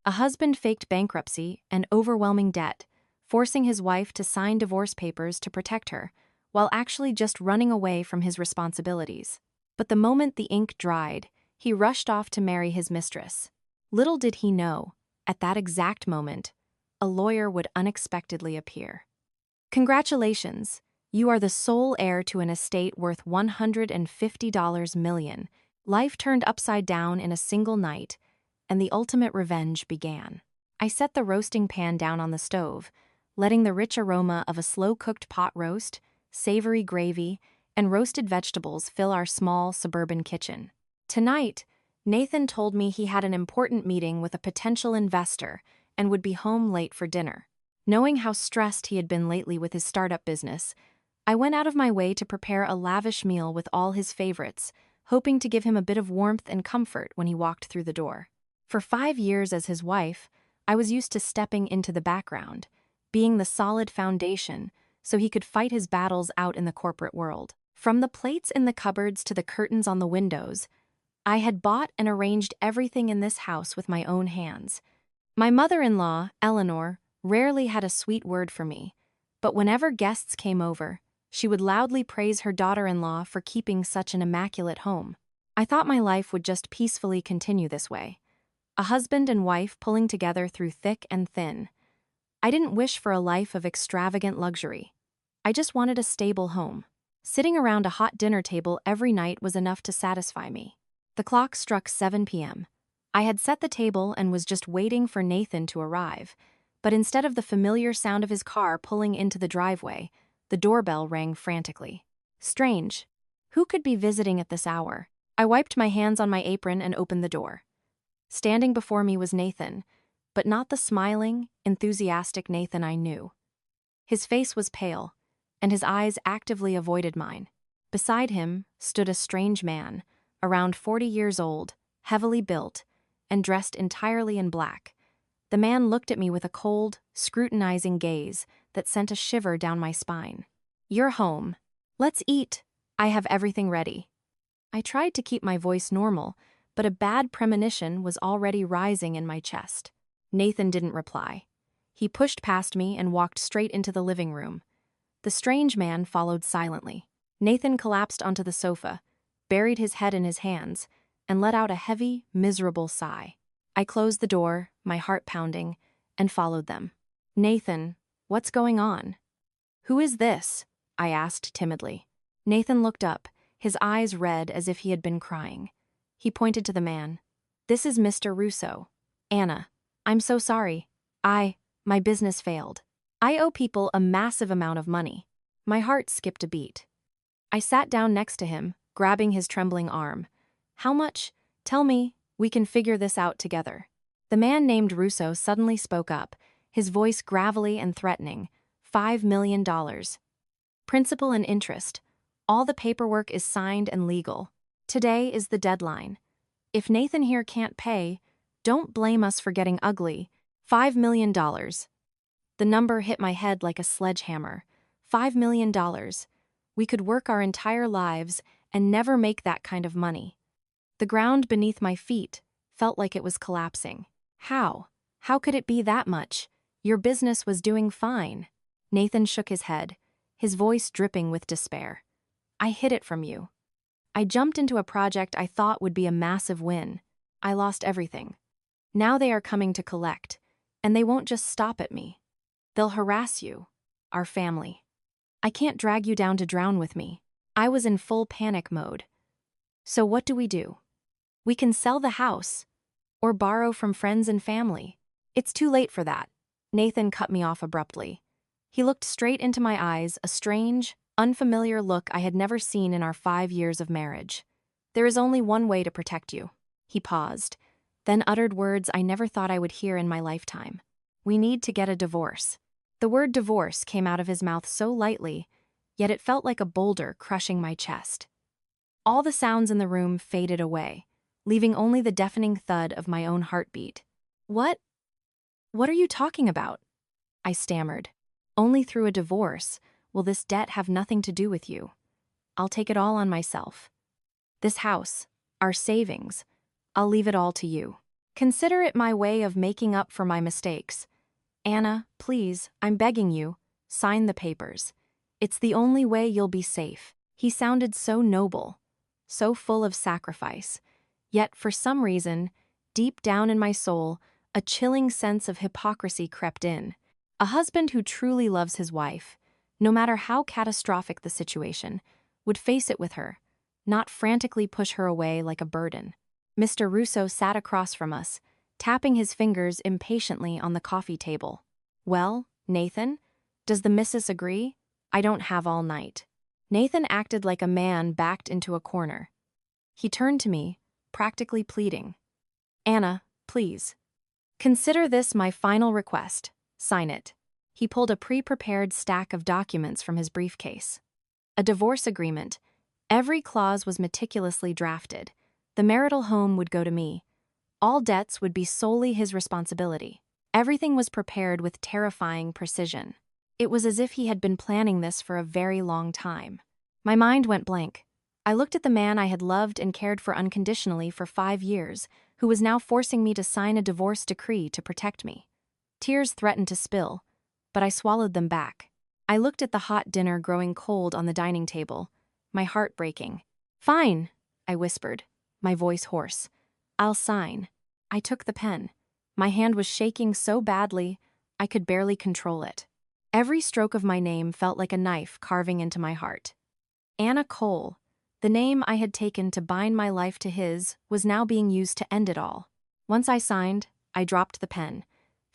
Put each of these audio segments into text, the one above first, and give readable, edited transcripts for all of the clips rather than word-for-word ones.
A husband faked bankruptcy and overwhelming debt, forcing his wife to sign divorce papers to protect her, while actually just running away from his responsibilities. But the moment the ink dried, he rushed off to marry his mistress. Little did he know, at that exact moment, a lawyer would unexpectedly appear. Congratulations, you are the sole heir to an estate worth $150 million. Life turned upside down in a single night, and the ultimate revenge began. I set the roasting pan down on the stove, letting the rich aroma of a slow-cooked pot roast, savory gravy, and roasted vegetables fill our small suburban kitchen. Tonight, Nathan told me he had an important meeting with a potential investor and would be home late for dinner. Knowing how stressed he had been lately with his startup business, I went out of my way to prepare a lavish meal with all his favorites, hoping to give him a bit of warmth and comfort when he walked through the door. For 5 years as his wife, I was used to stepping into the background, being the solid foundation so he could fight his battles out in the corporate world. From the plates in the cupboards to the curtains on the windows, I had bought and arranged everything in this house with my own hands. My mother-in-law, Eleanor, rarely had a sweet word for me, but whenever guests came over, she would loudly praise her daughter-in-law for keeping such an immaculate home. I thought my life would just peacefully continue this way. A husband and wife pulling together through thick and thin. I didn't wish for a life of extravagant luxury. I just wanted a stable home. Sitting around a hot dinner table every night was enough to satisfy me. The clock struck 7 p.m. I had set the table and was just waiting for Nathan to arrive, but instead of the familiar sound of his car pulling into the driveway, the doorbell rang frantically. Strange. Who could be visiting at this hour? I wiped my hands on my apron and opened the door. Standing before me was Nathan, but not the smiling, enthusiastic Nathan I knew. His face was pale, and his eyes actively avoided mine. Beside him stood a strange man, around 40 years old, heavily built, and dressed entirely in black. The man looked at me with a cold, scrutinizing gaze that sent a shiver down my spine. "You're home. Let's eat. I have everything ready." I tried to keep my voice normal, but a bad premonition was already rising in my chest. Nathan didn't reply. He pushed past me and walked straight into the living room. The strange man followed silently. Nathan collapsed onto the sofa, buried his head in his hands, and let out a heavy, miserable sigh. I closed the door, my heart pounding, and followed them. "Nathan, what's going on?" "Who is this?" I asked timidly. Nathan looked up, his eyes red as if he had been crying. He pointed to the man. "This is Mr. Russo. Anna, I'm so sorry. My business failed. I owe people a massive amount of money." My heart skipped a beat. I sat down next to him, grabbing his trembling arm. "How much? Tell me, we can figure this out together." The man named Russo suddenly spoke up, his voice gravelly and threatening. $5 million. Principal and interest. All the paperwork is signed and legal. Today is the deadline. If Nathan here can't pay, don't blame us for getting ugly. $5 million. The number hit my head like a sledgehammer. $5 million. We could work our entire lives and never make that kind of money. The ground beneath my feet felt like it was collapsing. How? How could it be that much? Your business was doing fine. Nathan shook his head, his voice dripping with despair. "I hid it from you. I jumped into a project I thought would be a massive win. I lost everything. Now they are coming to collect, and they won't just stop at me. They'll harass you, our family. I can't drag you down to drown with me." I was in full panic mode. "So what do we do? We can sell the house, or borrow from friends and family." "It's too late for that." Nathan cut me off abruptly. He looked straight into my eyes, a strange, unfamiliar look I had never seen in our 5 years of marriage. "There is only one way to protect you." He paused, then uttered words I never thought I would hear in my lifetime. "We need to get a divorce." The word divorce came out of his mouth so lightly, yet it felt like a boulder crushing my chest. All the sounds in the room faded away, leaving only the deafening thud of my own heartbeat. What? What are you talking about?" I stammered. "Only through a divorce will this debt have nothing to do with you. I'll take it all on myself. This house, our savings, I'll leave it all to you." Consider it my way of making up for my mistakes. Anna, please, I'm begging you, sign the papers. It's the only way you'll be safe." He sounded so noble, so full of sacrifice. Yet, for some reason, deep down in my soul, a chilling sense of hypocrisy crept in. A husband who truly loves his wife, no matter how catastrophic the situation, would face it with her, not frantically push her away like a burden. Mr. Russo sat across from us, tapping his fingers impatiently on the coffee table. "Well, Nathan, does the missus agree? I don't have all night." Nathan acted like a man backed into a corner. He turned to me, practically pleading. "Anna, please. Consider this my final request. Sign it." He pulled a pre-prepared stack of documents from his briefcase. A divorce agreement. Every clause was meticulously drafted. The marital home would go to me. All debts would be solely his responsibility. Everything was prepared with terrifying precision. It was as if he had been planning this for a very long time. My mind went blank. I looked at the man I had loved and cared for unconditionally for 5 years, who was now forcing me to sign a divorce decree to protect me. Tears threatened to spill, but I swallowed them back. I looked at the hot dinner growing cold on the dining table, my heart breaking. "Fine," I whispered, my voice hoarse. "I'll sign." I took the pen. My hand was shaking so badly, I could barely control it. Every stroke of my name felt like a knife carving into my heart. Anna Cole, the name I had taken to bind my life to his, was now being used to end it all. Once I signed, I dropped the pen,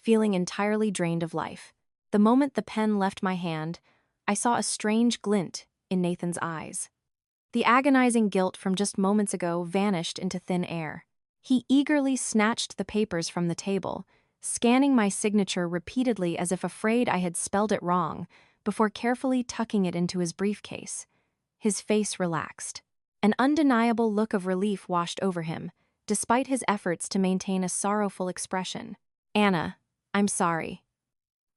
feeling entirely drained of life. The moment the pen left my hand, I saw a strange glint in Nathan's eyes. The agonizing guilt from just moments ago vanished into thin air. He eagerly snatched the papers from the table, scanning my signature repeatedly as if afraid I had spelled it wrong, before carefully tucking it into his briefcase. His face relaxed. An undeniable look of relief washed over him, despite his efforts to maintain a sorrowful expression. "Anna, I'm sorry.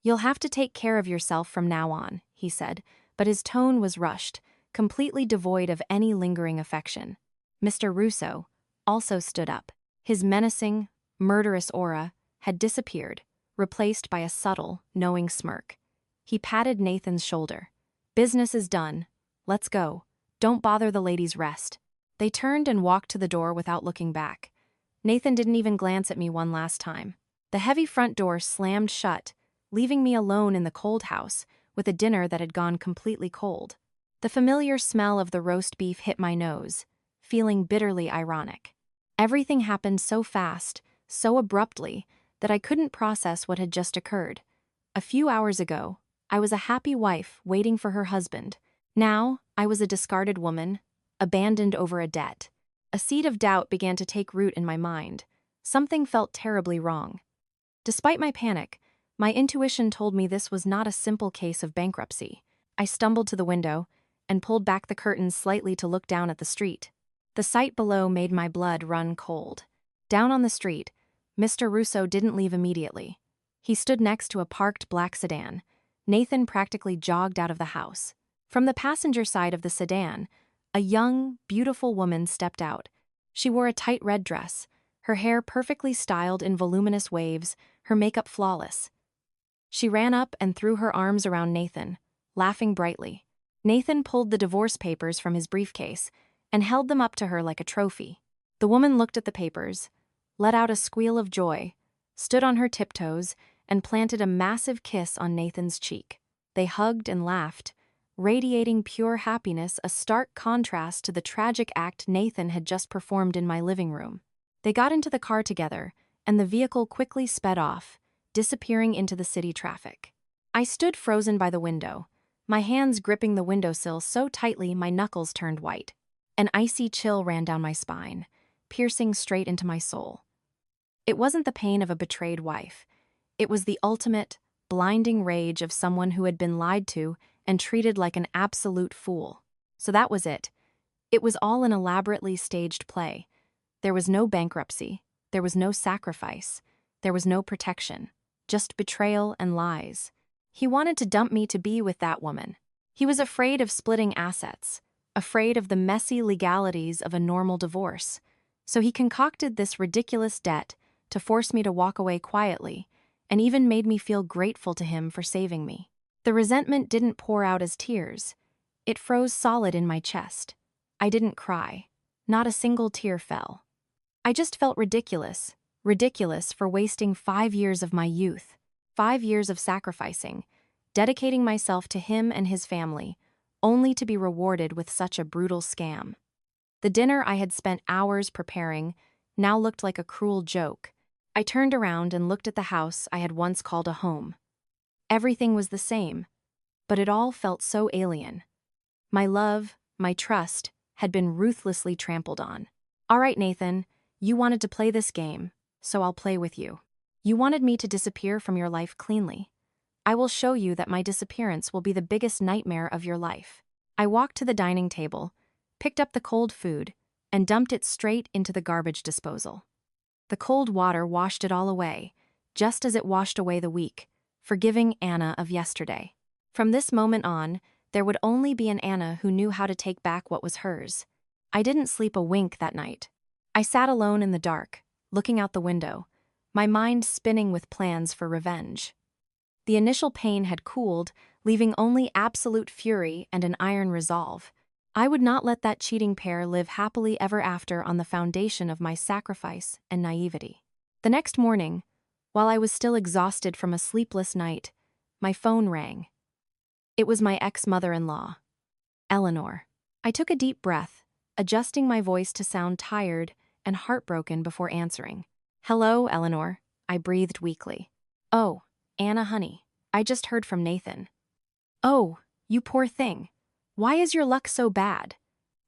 You'll have to take care of yourself from now on," he said, but his tone was rushed, completely devoid of any lingering affection. Mr. Russo also stood up. His menacing, murderous aura had disappeared, replaced by a subtle, knowing smirk. He patted Nathan's shoulder. "Business is done. Let's go. Don't bother the ladies' rest." They turned and walked to the door without looking back. Nathan didn't even glance at me one last time. The heavy front door slammed shut, leaving me alone in the cold house, with a dinner that had gone completely cold. The familiar smell of the roast beef hit my nose, feeling bitterly ironic. Everything happened so fast, so abruptly, that I couldn't process what had just occurred. A few hours ago, I was a happy wife waiting for her husband. Now, I was a discarded woman, abandoned over a debt. A seed of doubt began to take root in my mind. Something felt terribly wrong. Despite my panic, my intuition told me this was not a simple case of bankruptcy. I stumbled to the window and pulled back the curtains slightly to look down at the street. The sight below made my blood run cold. Down on the street, Mr. Russo didn't leave immediately. He stood next to a parked black sedan. Nathan practically jogged out of the house. From the passenger side of the sedan, a young, beautiful woman stepped out. She wore a tight red dress, her hair perfectly styled in voluminous waves, her makeup flawless. She ran up and threw her arms around Nathan, laughing brightly. Nathan pulled the divorce papers from his briefcase and held them up to her like a trophy. The woman looked at the papers, let out a squeal of joy, stood on her tiptoes, and planted a massive kiss on Nathan's cheek. They hugged and laughed, radiating pure happiness, a stark contrast to the tragic act Nathan had just performed in my living room. They got into the car together, and the vehicle quickly sped off, disappearing into the city traffic. I stood frozen by the window, my hands gripping the windowsill so tightly my knuckles turned white. An icy chill ran down my spine, piercing straight into my soul. It wasn't the pain of a betrayed wife. It was the ultimate, blinding rage of someone who had been lied to and treated like an absolute fool. So that was it. It was all an elaborately staged play. There was no bankruptcy. There was no sacrifice. There was no protection. Just betrayal and lies. He wanted to dump me to be with that woman. He was afraid of splitting assets, afraid of the messy legalities of a normal divorce. So he concocted this ridiculous debt to force me to walk away quietly, and even made me feel grateful to him for saving me. The resentment didn't pour out as tears. It froze solid in my chest. I didn't cry. Not a single tear fell. I just felt ridiculous for wasting 5 years of my youth, 5 years of sacrificing, dedicating myself to him and his family, only to be rewarded with such a brutal scam. The dinner I had spent hours preparing now looked like a cruel joke. I turned around and looked at the house I had once called a home. Everything was the same, but it all felt so alien. My love, my trust, had been ruthlessly trampled on. All right, Nathan, you wanted to play this game, so I'll play with you. You wanted me to disappear from your life cleanly. I will show you that my disappearance will be the biggest nightmare of your life. I walked to the dining table, picked up the cold food, and dumped it straight into the garbage disposal. The cold water washed it all away, just as it washed away the weak, forgiving Anna of yesterday. From this moment on, there would only be an Anna who knew how to take back what was hers. I didn't sleep a wink that night. I sat alone in the dark, looking out the window, my mind spinning with plans for revenge. The initial pain had cooled, leaving only absolute fury and an iron resolve. I would not let that cheating pair live happily ever after on the foundation of my sacrifice and naivety. The next morning, while I was still exhausted from a sleepless night, my phone rang. It was my ex-mother-in-law, Eleanor. I took a deep breath, adjusting my voice to sound tired and heartbroken before answering. "Hello, Eleanor," I breathed weakly. "Oh, Anna, honey, I just heard from Nathan." "Oh, you poor thing. Why is your luck so bad?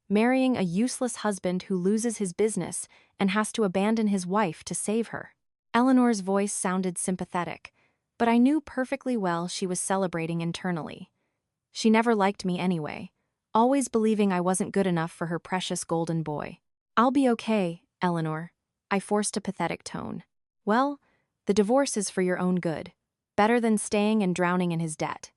Marrying a useless husband who loses his business and has to abandon his wife to save her." Eleanor's voice sounded sympathetic, but I knew perfectly well she was celebrating internally. She never liked me anyway, always believing I wasn't good enough for her precious golden boy. "I'll be okay, Eleanor," I forced a pathetic tone. "Well, the divorce is for your own good. Better than staying and drowning in his debt.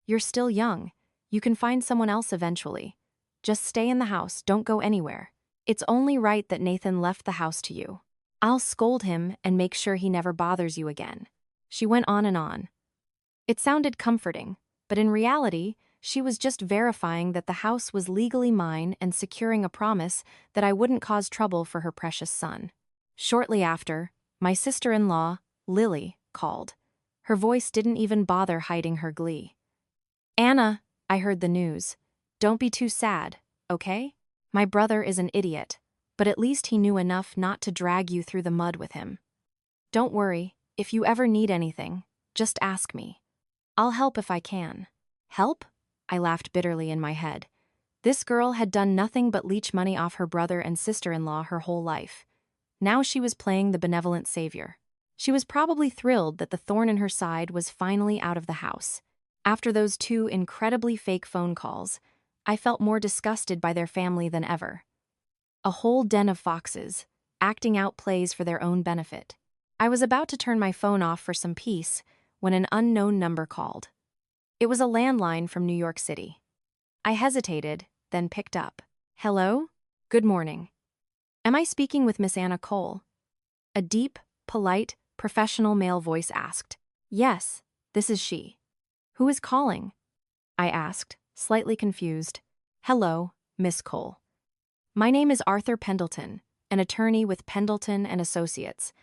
You're still young. You can find someone else eventually. Just stay in the house, don't go anywhere. It's only right that Nathan left the house to you. I'll scold him and make sure he never bothers you again." She went on and on. It sounded comforting, but in reality, she was just verifying that the house was legally mine and securing a promise that I wouldn't cause trouble for her precious son. Shortly after, my sister-in-law, Lily, called. Her voice didn't even bother hiding her glee. "Anna, I heard the news. Don't be too sad, okay? My brother is an idiot, but at least he knew enough not to drag you through the mud with him. Don't worry, if you ever need anything, just ask me. I'll help if I can." "Help?" I laughed bitterly in my head. This girl had done nothing but leech money off her brother and sister-in-law her whole life. Now she was playing the benevolent savior. She was probably thrilled that the thorn in her side was finally out of the house. After those 2 incredibly fake phone calls, I felt more disgusted by their family than ever. A whole den of foxes, acting out plays for their own benefit. I was about to turn my phone off for some peace when an unknown number called. It was a landline from New York City. I hesitated, then picked up. "Hello? Good morning. Am I speaking with Miss Anna Cole?" A deep, polite, professional male voice asked. "Yes, this is she." "Who is calling?" I asked, slightly confused. "Hello, Miss Cole. My name is Arthur Pendleton, an attorney with Pendleton and Associates.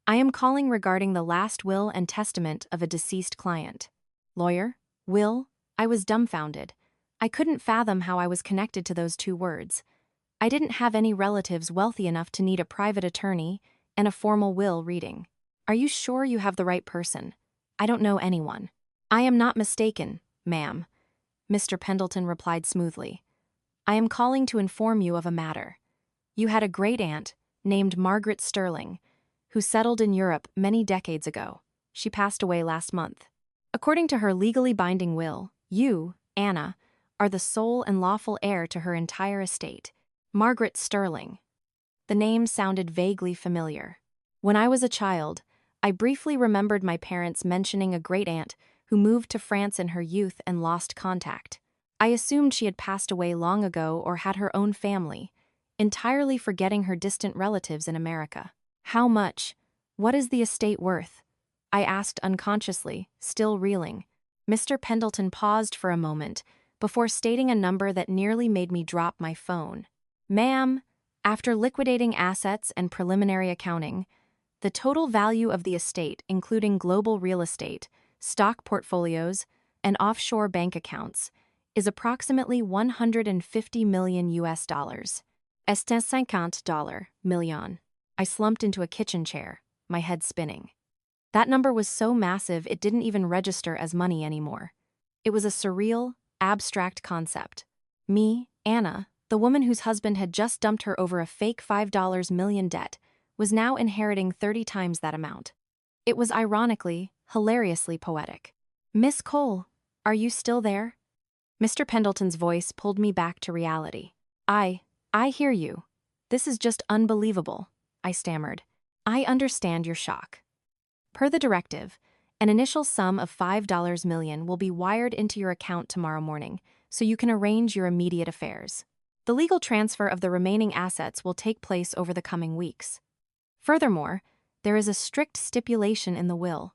I am calling regarding the last will and testament of a deceased client." "Lawyer? Will?" I was dumbfounded. I couldn't fathom how I was connected to those 2 words. I didn't have any relatives wealthy enough to need a private attorney and a formal will reading. "Are you sure you have the right person? I don't know anyone." "I am not mistaken, ma'am," Mr. Pendleton replied smoothly. "I am calling to inform you of a matter. You had a great-aunt named Margaret Sterling, who settled in Europe many decades ago. She passed away last month. According to her legally binding will, you, Anna, are the sole and lawful heir to her entire estate. Margaret Sterling." The name sounded vaguely familiar. When I was a child, I briefly remembered my parents mentioning a great-aunt who moved to France in her youth and lost contact. I assumed she had passed away long ago or had her own family, entirely forgetting her distant relatives in America. How much, What is the estate worth? I asked unconsciously, still reeling. Mr. Pendleton paused for a moment before stating a number that nearly made me drop my phone. Ma'am, after liquidating assets and preliminary accounting, the total value of the estate, including global real estate, stock portfolios, and offshore bank accounts, is approximately 150 million US dollars. $50 million. I slumped into a kitchen chair, my head spinning. That number was so massive it didn't even register as money anymore. It was a surreal, abstract concept. Me, Anna, the woman whose husband had just dumped her over a fake $5 million debt, was now inheriting 30 times that amount. It was ironically, hilariously poetic. Miss Cole, are you still there? Mr. Pendleton's voice pulled me back to reality. I hear you. This is just unbelievable, I stammered. I understand your shock. Per the directive, an initial sum of $5 million will be wired into your account tomorrow morning, so you can arrange your immediate affairs. The legal transfer of the remaining assets will take place over the coming weeks. Furthermore, there is a strict stipulation in the will.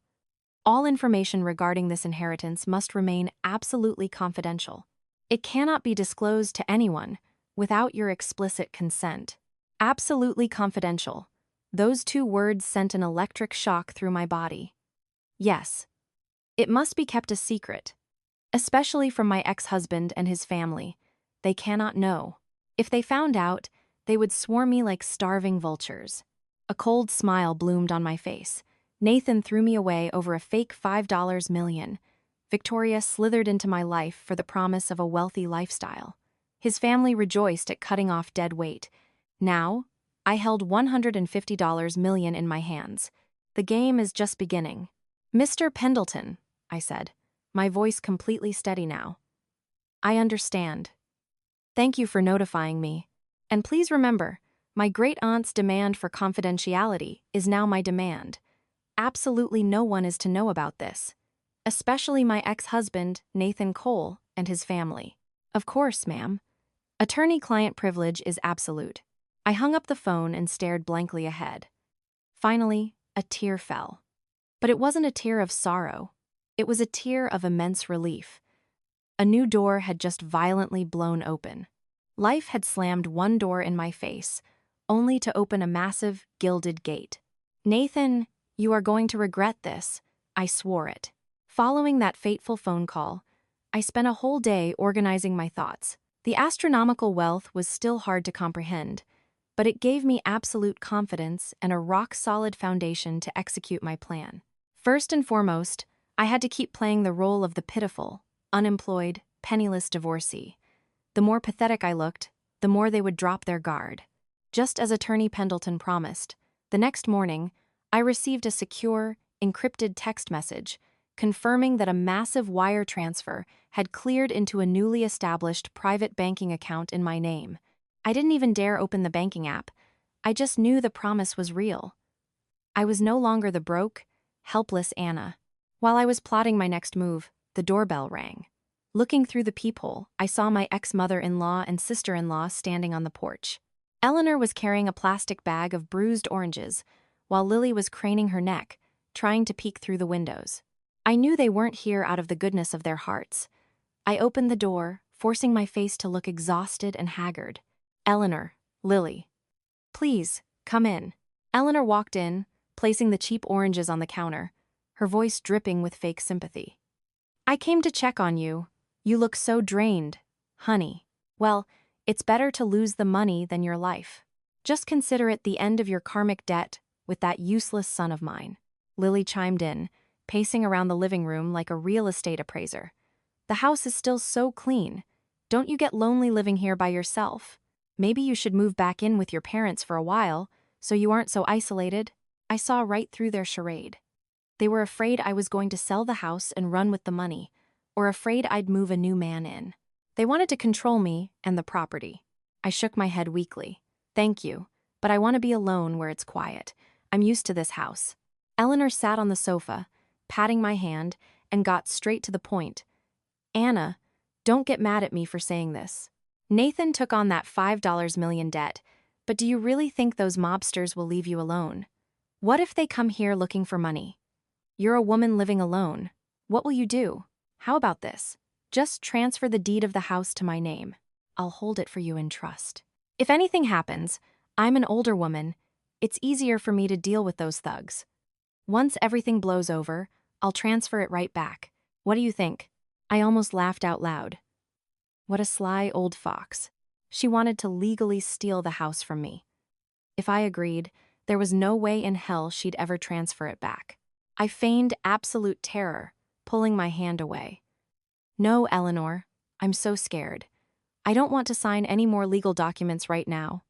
All information regarding this inheritance must remain absolutely confidential. It cannot be disclosed to anyone without your explicit consent. Absolutely confidential. Those two words sent an electric shock through my body. Yes, it must be kept a secret, especially from my ex-husband and his family. They cannot know. If they found out, they would swarm me like starving vultures. A cold smile bloomed on my face. Nathan threw me away over a fake $5 million. Victoria slithered into my life for the promise of a wealthy lifestyle. His family rejoiced at cutting off dead weight. Now, I held $150 million in my hands. The game is just beginning. Mr. Pendleton, I said, my voice completely steady now. I understand. Thank you for notifying me. And please remember, my great-aunt's demand for confidentiality is now my demand. Absolutely no one is to know about this, especially my ex-husband, Nathan Cole, and his family. Of course, ma'am. Attorney-client privilege is absolute. I hung up the phone and stared blankly ahead. Finally, a tear fell. But it wasn't a tear of sorrow. It was a tear of immense relief. A new door had just violently blown open. Life had slammed one door in my face, only to open a massive, gilded gate. Nathan, you are going to regret this. I swore it. Following that fateful phone call, I spent a whole day organizing my thoughts. The astronomical wealth was still hard to comprehend, but it gave me absolute confidence and a rock-solid foundation to execute my plan. First and foremost, I had to keep playing the role of the pitiful, unemployed, penniless divorcee. The more pathetic I looked, the more they would drop their guard. Just as Attorney Pendleton promised, the next morning, I received a secure, encrypted text message confirming that a massive wire transfer had cleared into a newly established private banking account in my name. I didn't even dare open the banking app. I just knew the promise was real. I was no longer the broke, helpless Anna. While I was plotting my next move, the doorbell rang. Looking through the peephole, I saw my ex-mother-in-law and sister-in-law standing on the porch. Eleanor was carrying a plastic bag of bruised oranges, while Lily was craning her neck, trying to peek through the windows. I knew they weren't here out of the goodness of their hearts. I opened the door, forcing my face to look exhausted and haggard. Eleanor, Lily. Please, come in. Eleanor walked in, placing the cheap oranges on the counter, her voice dripping with fake sympathy. I came to check on you. You look so drained, honey. Well, it's better to lose the money than your life. Just consider it the end of your karmic debt with that useless son of mine. Lily chimed in, pacing around the living room like a real estate appraiser. The house is still so clean. Don't you get lonely living here by yourself? Maybe you should move back in with your parents for a while, so you aren't so isolated. I saw right through their charade. They were afraid I was going to sell the house and run with the money, or afraid I'd move a new man in. They wanted to control me and the property. I shook my head weakly. Thank you, but I want to be alone where it's quiet. I'm used to this house. Eleanor sat on the sofa, patting my hand, and got straight to the point. Anna, don't get mad at me for saying this. Nathan took on that $5 million debt, but do you really think those mobsters will leave you alone? What if they come here looking for money? You're a woman living alone. What will you do? How about this? Just transfer the deed of the house to my name. I'll hold it for you in trust. If anything happens, I'm an older woman. It's easier for me to deal with those thugs. Once everything blows over, I'll transfer it right back. What do you think? I almost laughed out loud. What a sly old fox. She wanted to legally steal the house from me. If I agreed, there was no way in hell she'd ever transfer it back. I feigned absolute terror, pulling my hand away. No, Eleanor, I'm so scared. I don't want to sign any more legal documents right now.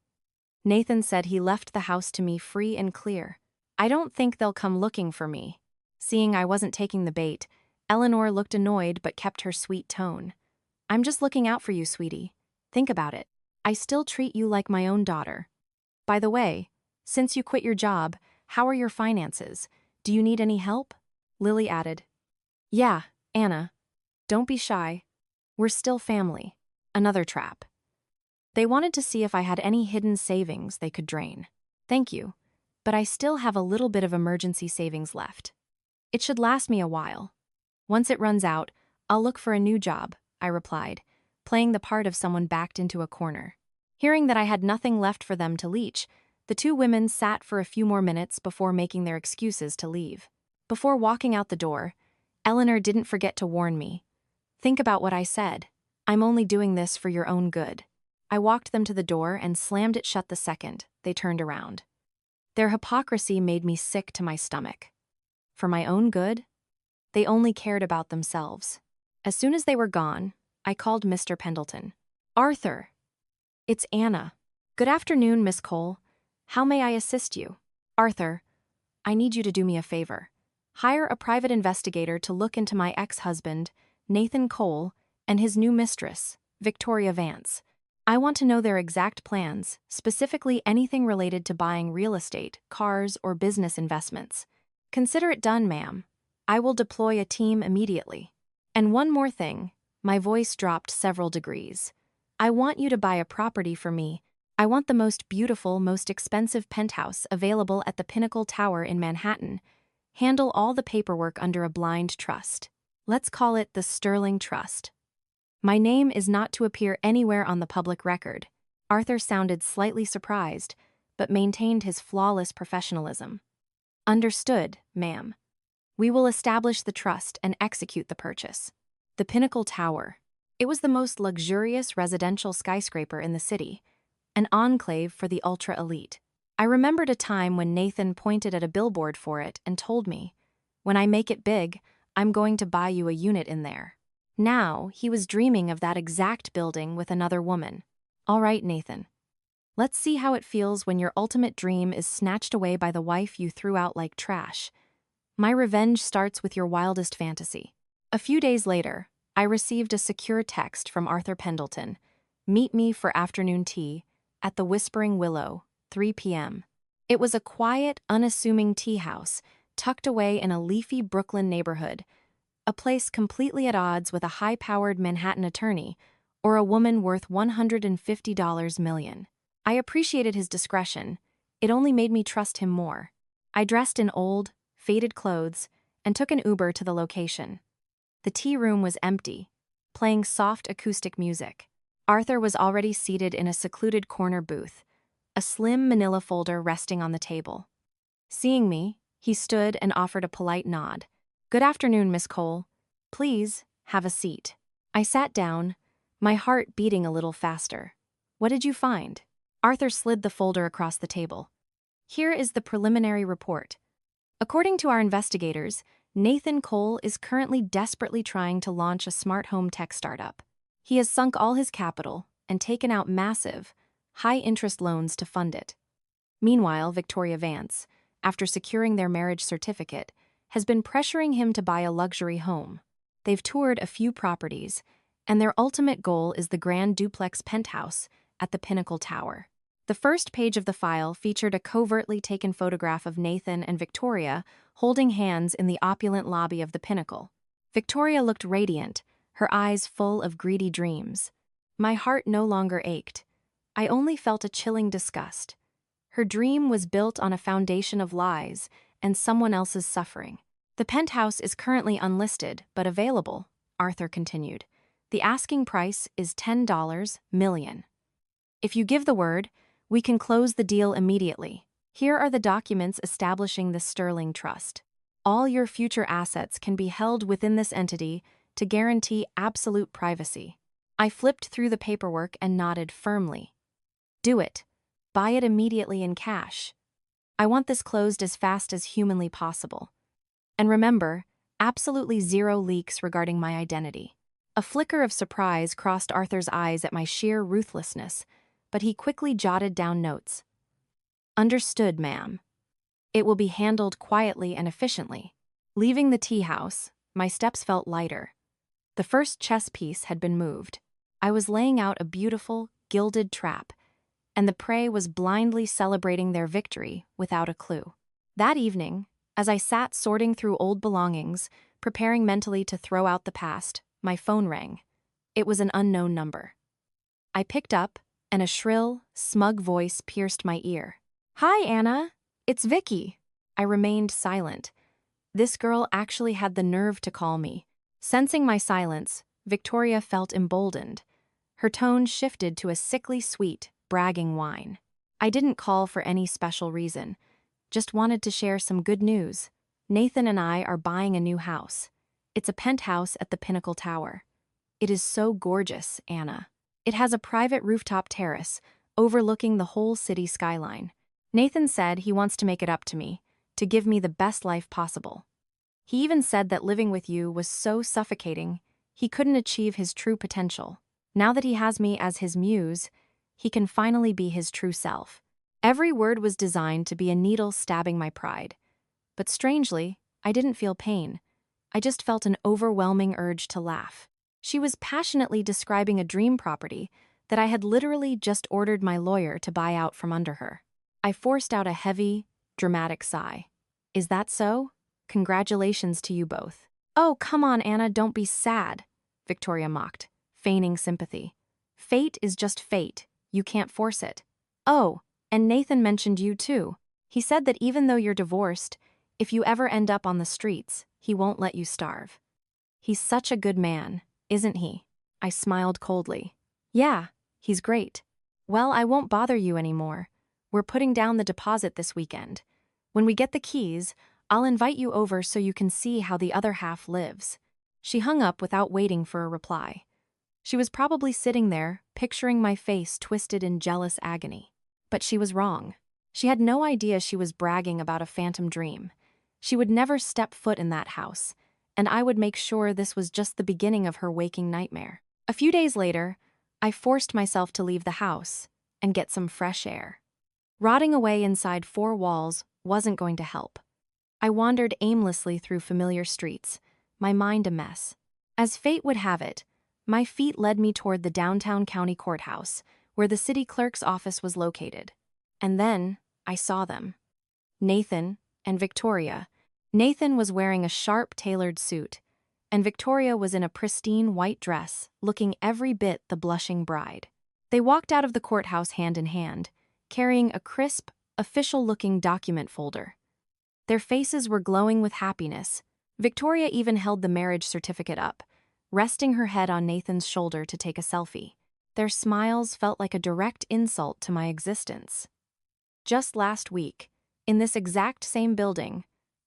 Nathan said he left the house to me free and clear. I don't think they'll come looking for me. Seeing I wasn't taking the bait, Eleanor looked annoyed but kept her sweet tone. I'm just looking out for you, sweetie. Think about it. I still treat you like my own daughter. By the way, since you quit your job, how are your finances? Do you need any help? Lily added. Yeah, Anna. Don't be shy. We're still family. Another trap. They wanted to see if I had any hidden savings they could drain. Thank you, but I still have a little bit of emergency savings left. It should last me a while. Once it runs out, I'll look for a new job, I replied, playing the part of someone backed into a corner. Hearing that I had nothing left for them to leech, the two women sat for a few more minutes before making their excuses to leave. Before walking out the door, Eleanor didn't forget to warn me. Think about what I said. I'm only doing this for your own good. I walked them to the door and slammed it shut the second they turned around. Their hypocrisy made me sick to my stomach. For my own good? They only cared about themselves. As soon as they were gone, I called Mr. Pendleton. Arthur. It's Anna. Good afternoon, Miss Cole. How may I assist you? Arthur, I need you to do me a favor. Hire a private investigator to look into my ex-husband, Nathan Cole, and his new mistress, Victoria Vance. I want to know their exact plans, specifically anything related to buying real estate, cars, or business investments. Consider it done, ma'am. I will deploy a team immediately. And one more thing, my voice dropped several degrees. I want you to buy a property for me. I want the most beautiful, most expensive penthouse available at the Pinnacle Tower in Manhattan. Handle all the paperwork under a blind trust. Let's call it the Sterling Trust. My name is not to appear anywhere on the public record. Arthur sounded slightly surprised, but maintained his flawless professionalism. Understood, ma'am. We will establish the trust and execute the purchase. The Pinnacle Tower. It was the most luxurious residential skyscraper in the city, an enclave for the ultra-elite. I remembered a time when Nathan pointed at a billboard for it and told me, when I make it big, I'm going to buy you a unit in there. Now, he was dreaming of that exact building with another woman. All right, Nathan. Let's see how it feels when your ultimate dream is snatched away by the wife you threw out like trash. My revenge starts with your wildest fantasy. A few days later, I received a secure text from Arthur Pendleton. Meet me for afternoon tea at the Whispering Willow, 3 p.m. It was a quiet, unassuming tea house tucked away in a leafy Brooklyn neighborhood, a place completely at odds with a high-powered Manhattan attorney or a woman worth $150 million. I appreciated his discretion. It only made me trust him more. I dressed in old, faded clothes and took an Uber to the location. The tea room was empty, playing soft acoustic music. Arthur was already seated in a secluded corner booth, a slim manila folder resting on the table. Seeing me, he stood and offered a polite nod. Good afternoon, Miss Cole. Please, have a seat. I sat down, my heart beating a little faster. What did you find? Arthur slid the folder across the table. Here is the preliminary report. According to our investigators, Nathan Cole is currently desperately trying to launch a smart home tech startup. He has sunk all his capital and taken out massive, high-interest loans to fund it. Meanwhile, Victoria Vance, after securing their marriage certificate, has been pressuring him to buy a luxury home. They've toured a few properties, and their ultimate goal is the grand duplex penthouse at the Pinnacle Tower. The first page of the file featured a covertly taken photograph of Nathan and Victoria holding hands in the opulent lobby of the Pinnacle. Victoria looked radiant, her eyes full of greedy dreams. My heart no longer ached. I only felt a chilling disgust. Her dream was built on a foundation of lies and someone else's suffering. The penthouse is currently unlisted, but available, Arthur continued. The asking price is $10 million. If you give the word, we can close the deal immediately. Here are the documents establishing the Sterling Trust. All your future assets can be held within this entity to guarantee absolute privacy. I flipped through the paperwork and nodded firmly. Do it. Buy it immediately in cash. I want this closed as fast as humanly possible. And remember, absolutely zero leaks regarding my identity. A flicker of surprise crossed Arthur's eyes at my sheer ruthlessness, but he quickly jotted down notes. Understood, ma'am. It will be handled quietly and efficiently. Leaving the tea house, my steps felt lighter. The first chess piece had been moved. I was laying out a beautiful, gilded trap, and the prey was blindly celebrating their victory without a clue. That evening, as I sat sorting through old belongings, preparing mentally to throw out the past, my phone rang. It was an unknown number. I picked up, and a shrill, smug voice pierced my ear. "Hi, Anna. It's Vicky." I remained silent. This girl actually had the nerve to call me. Sensing my silence, Victoria felt emboldened. Her tone shifted to a sickly sweet, bragging whine. I didn't call for any special reason. Just wanted to share some good news. Nathan and I are buying a new house. It's a penthouse at the Pinnacle Tower. It is so gorgeous, Anna. It has a private rooftop terrace, overlooking the whole city skyline. Nathan said he wants to make it up to me, to give me the best life possible. He even said that living with you was so suffocating, he couldn't achieve his true potential. Now that he has me as his muse, he can finally be his true self. Every word was designed to be a needle stabbing my pride. But strangely, I didn't feel pain. I just felt an overwhelming urge to laugh. She was passionately describing a dream property that I had literally just ordered my lawyer to buy out from under her. I forced out a heavy, dramatic sigh. Is that so? Congratulations to you both. Oh, come on, Anna, don't be sad, Victoria mocked, feigning sympathy. Fate is just fate. You can't force it. Oh, and Nathan mentioned you too. He said that even though you're divorced, if you ever end up on the streets, he won't let you starve. He's such a good man, isn't he? I smiled coldly. Yeah, he's great. Well, I won't bother you anymore. We're putting down the deposit this weekend. When we get the keys, I'll invite you over so you can see how the other half lives. She hung up without waiting for a reply. She was probably sitting there, picturing my face twisted in jealous agony. But she was wrong. She had no idea she was bragging about a phantom dream. She would never step foot in that house, and I would make sure this was just the beginning of her waking nightmare. A few days later, I forced myself to leave the house and get some fresh air. Rotting away inside four walls wasn't going to help. I wandered aimlessly through familiar streets, my mind a mess. As fate would have it, my feet led me toward the downtown county courthouse, where the city clerk's office was located. And then I saw them. Nathan and Victoria. Nathan was wearing a sharp, tailored suit, and Victoria was in a pristine white dress, looking every bit the blushing bride. They walked out of the courthouse hand in hand, carrying a crisp, official-looking document folder. Their faces were glowing with happiness. Victoria even held the marriage certificate up, resting her head on Nathan's shoulder to take a selfie. Their smiles felt like a direct insult to my existence. Just last week, in this exact same building,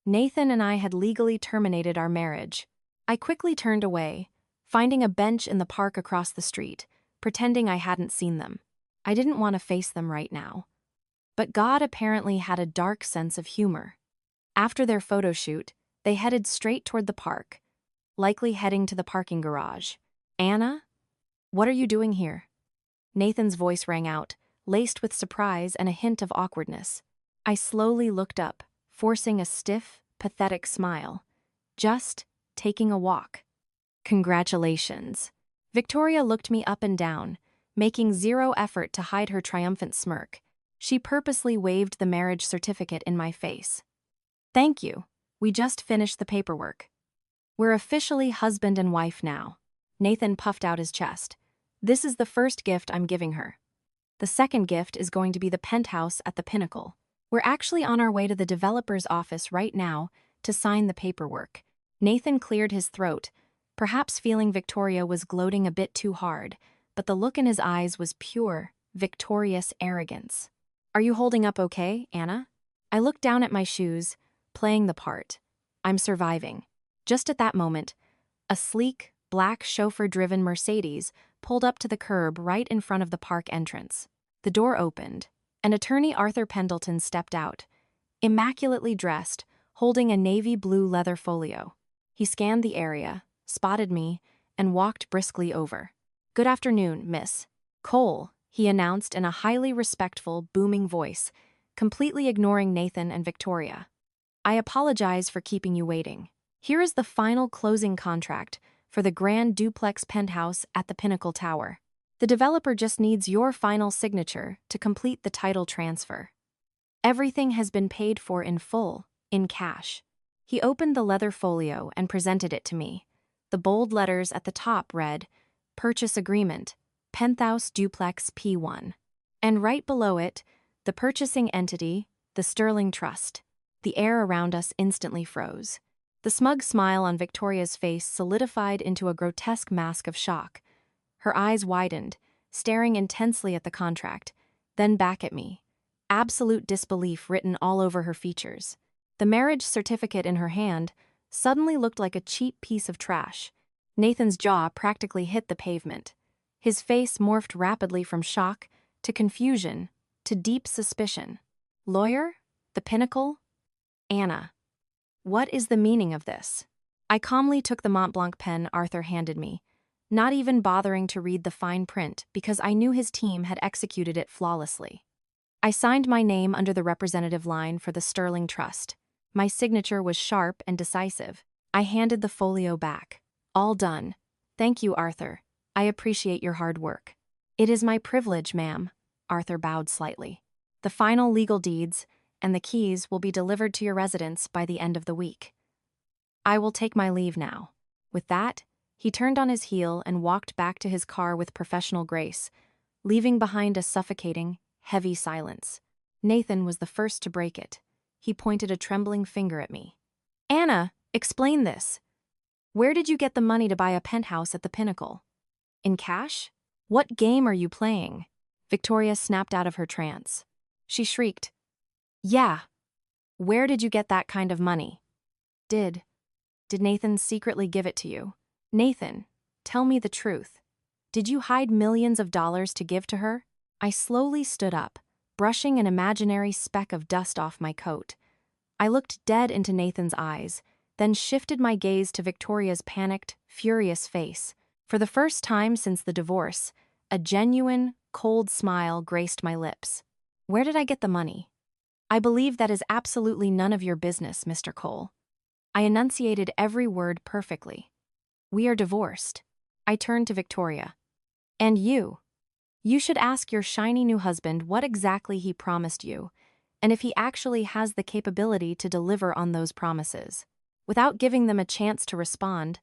Nathan and I had legally terminated our marriage. I quickly turned away, finding a bench in the park across the street, pretending I hadn't seen them. I didn't want to face them right now. But God apparently had a dark sense of humor. After their photo shoot, they headed straight toward the park, likely heading to the parking garage. Anna? What are you doing here? Nathan's voice rang out, laced with surprise and a hint of awkwardness. I slowly looked up, forcing a stiff, pathetic smile. Just taking a walk. Congratulations. Victoria looked me up and down, making zero effort to hide her triumphant smirk. She purposely waved the marriage certificate in my face. Thank you. We just finished the paperwork. We're officially husband and wife now. Nathan puffed out his chest. This is the first gift I'm giving her. The second gift is going to be the penthouse at the Pinnacle. We're actually on our way to the developer's office right now to sign the paperwork. Nathan cleared his throat, perhaps feeling Victoria was gloating a bit too hard, but the look in his eyes was pure, victorious arrogance. Are you holding up okay, Anna? I looked down at my shoes, playing the part. I'm surviving. Just at that moment, a sleek, black chauffeur-driven Mercedes pulled up to the curb right in front of the park entrance. The door opened, and attorney Arthur Pendleton stepped out, immaculately dressed, holding a navy blue leather folio. He scanned the area, spotted me, and walked briskly over. "Good afternoon, miss Cole," he announced in a highly respectful, booming voice, completely ignoring Nathan and Victoria. "I apologize for keeping you waiting. Here is the final closing contract for the grand duplex penthouse at the Pinnacle Tower. The developer just needs your final signature to complete the title transfer. Everything has been paid for in full, in cash." He opened the leather folio and presented it to me. The bold letters at the top read, "Purchase Agreement, Penthouse Duplex P1." And right below it, the purchasing entity, the Sterling Trust. The air around us instantly froze. The smug smile on Victoria's face solidified into a grotesque mask of shock. Her eyes widened, staring intensely at the contract, then back at me. Absolute disbelief written all over her features. The marriage certificate in her hand suddenly looked like a cheap piece of trash. Nathan's jaw practically hit the pavement. His face morphed rapidly from shock to confusion to deep suspicion. "Lawyer? The Pinnacle? Anna. What is the meaning of this?" I calmly took the Montblanc pen Arthur handed me, not even bothering to read the fine print because I knew his team had executed it flawlessly. I signed my name under the representative line for the Sterling Trust. My signature was sharp and decisive. I handed the folio back. "All done. Thank you, Arthur. I appreciate your hard work." "It is my privilege, ma'am." Arthur bowed slightly. "The final legal deeds and the keys will be delivered to your residence by the end of the week. I will take my leave now." With that, he turned on his heel and walked back to his car with professional grace, leaving behind a suffocating, heavy silence. Nathan was the first to break it. He pointed a trembling finger at me. "Anna, explain this. Where did you get the money to buy a penthouse at the Pinnacle? In cash? What game are you playing?" Victoria snapped out of her trance. She shrieked, "Yeah. Where did you get that kind of money? Did Nathan secretly give it to you? Nathan, tell me the truth. Did you hide millions of dollars to give to her?" I slowly stood up, brushing an imaginary speck of dust off my coat. I looked dead into Nathan's eyes, then shifted my gaze to Victoria's panicked, furious face. For the first time since the divorce, a genuine, cold smile graced my lips. "Where did I get the money? I believe that is absolutely none of your business, Mr. Cole." I enunciated every word perfectly. "We are divorced." I turned to Victoria. "And you? You should ask your shiny new husband what exactly he promised you, and if he actually has the capability to deliver on those promises." Without giving them a chance to respond,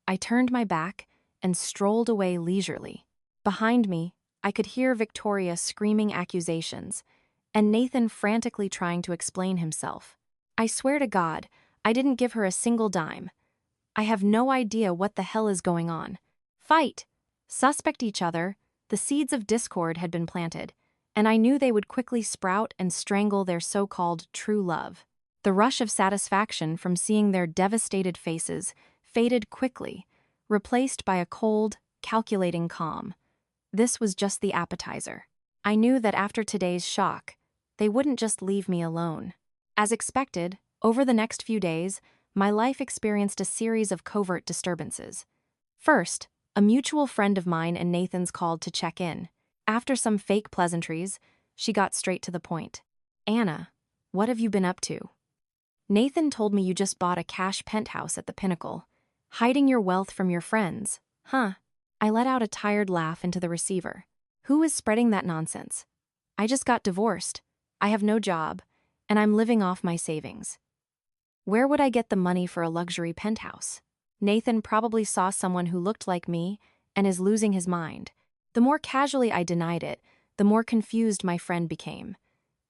I turned my back and strolled away leisurely. Behind me, I could hear Victoria screaming accusations, and Nathan frantically trying to explain himself. I swear to God, I didn't give her a single dime. I have no idea what the hell is going on. Fight! Suspect each other. The seeds of discord had been planted, and I knew they would quickly sprout and strangle their so-called true love. The rush of satisfaction from seeing their devastated faces faded quickly, replaced by a cold, calculating calm. This was just the appetizer. I knew that after today's shock, they wouldn't just leave me alone. As expected, over the next few days, my life experienced a series of covert disturbances. First, a mutual friend of mine and Nathan's called to check in. After some fake pleasantries, she got straight to the point. "Anna, what have you been up to? Nathan told me you just bought a cash penthouse at the Pinnacle. Hiding your wealth from your friends, huh?" I let out a tired laugh into the receiver. "Who is spreading that nonsense? I just got divorced. I have no job, and I'm living off my savings. Where would I get the money for a luxury penthouse? Nathan probably saw someone who looked like me and is losing his mind." The more casually I denied it, the more confused my friend became.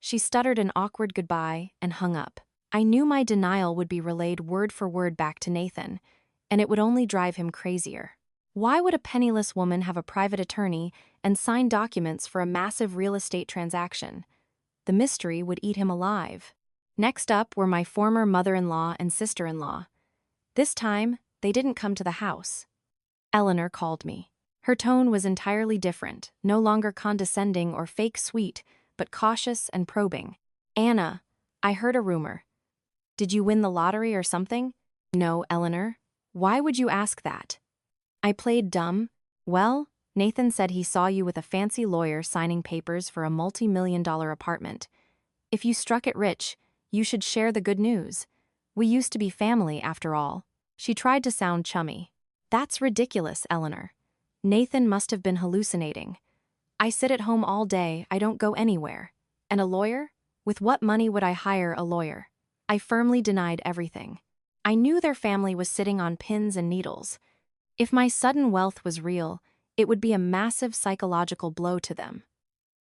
She stuttered an awkward goodbye and hung up. I knew my denial would be relayed word for word back to Nathan, and it would only drive him crazier. Why would a penniless woman have a private attorney and sign documents for a massive real estate transaction? The mystery would eat him alive. Next up were my former mother-in-law and sister-in-law. This time, they didn't come to the house. Eleanor called me. Her tone was entirely different, no longer condescending or fake sweet, but cautious and probing. "Anna, I heard a rumor. Did you win the lottery or something?" "No, Eleanor. Why would you ask that?" I played dumb. "Well, Nathan said he saw you with a fancy lawyer signing papers for a multi-million-dollar apartment. If you struck it rich, you should share the good news. We used to be family, after all." She tried to sound chummy. "That's ridiculous, Eleanor. Nathan must have been hallucinating. I sit at home all day, I don't go anywhere. And a lawyer? With what money would I hire a lawyer?" I firmly denied everything. I knew their family was sitting on pins and needles. If my sudden wealth was real, it would be a massive psychological blow to them.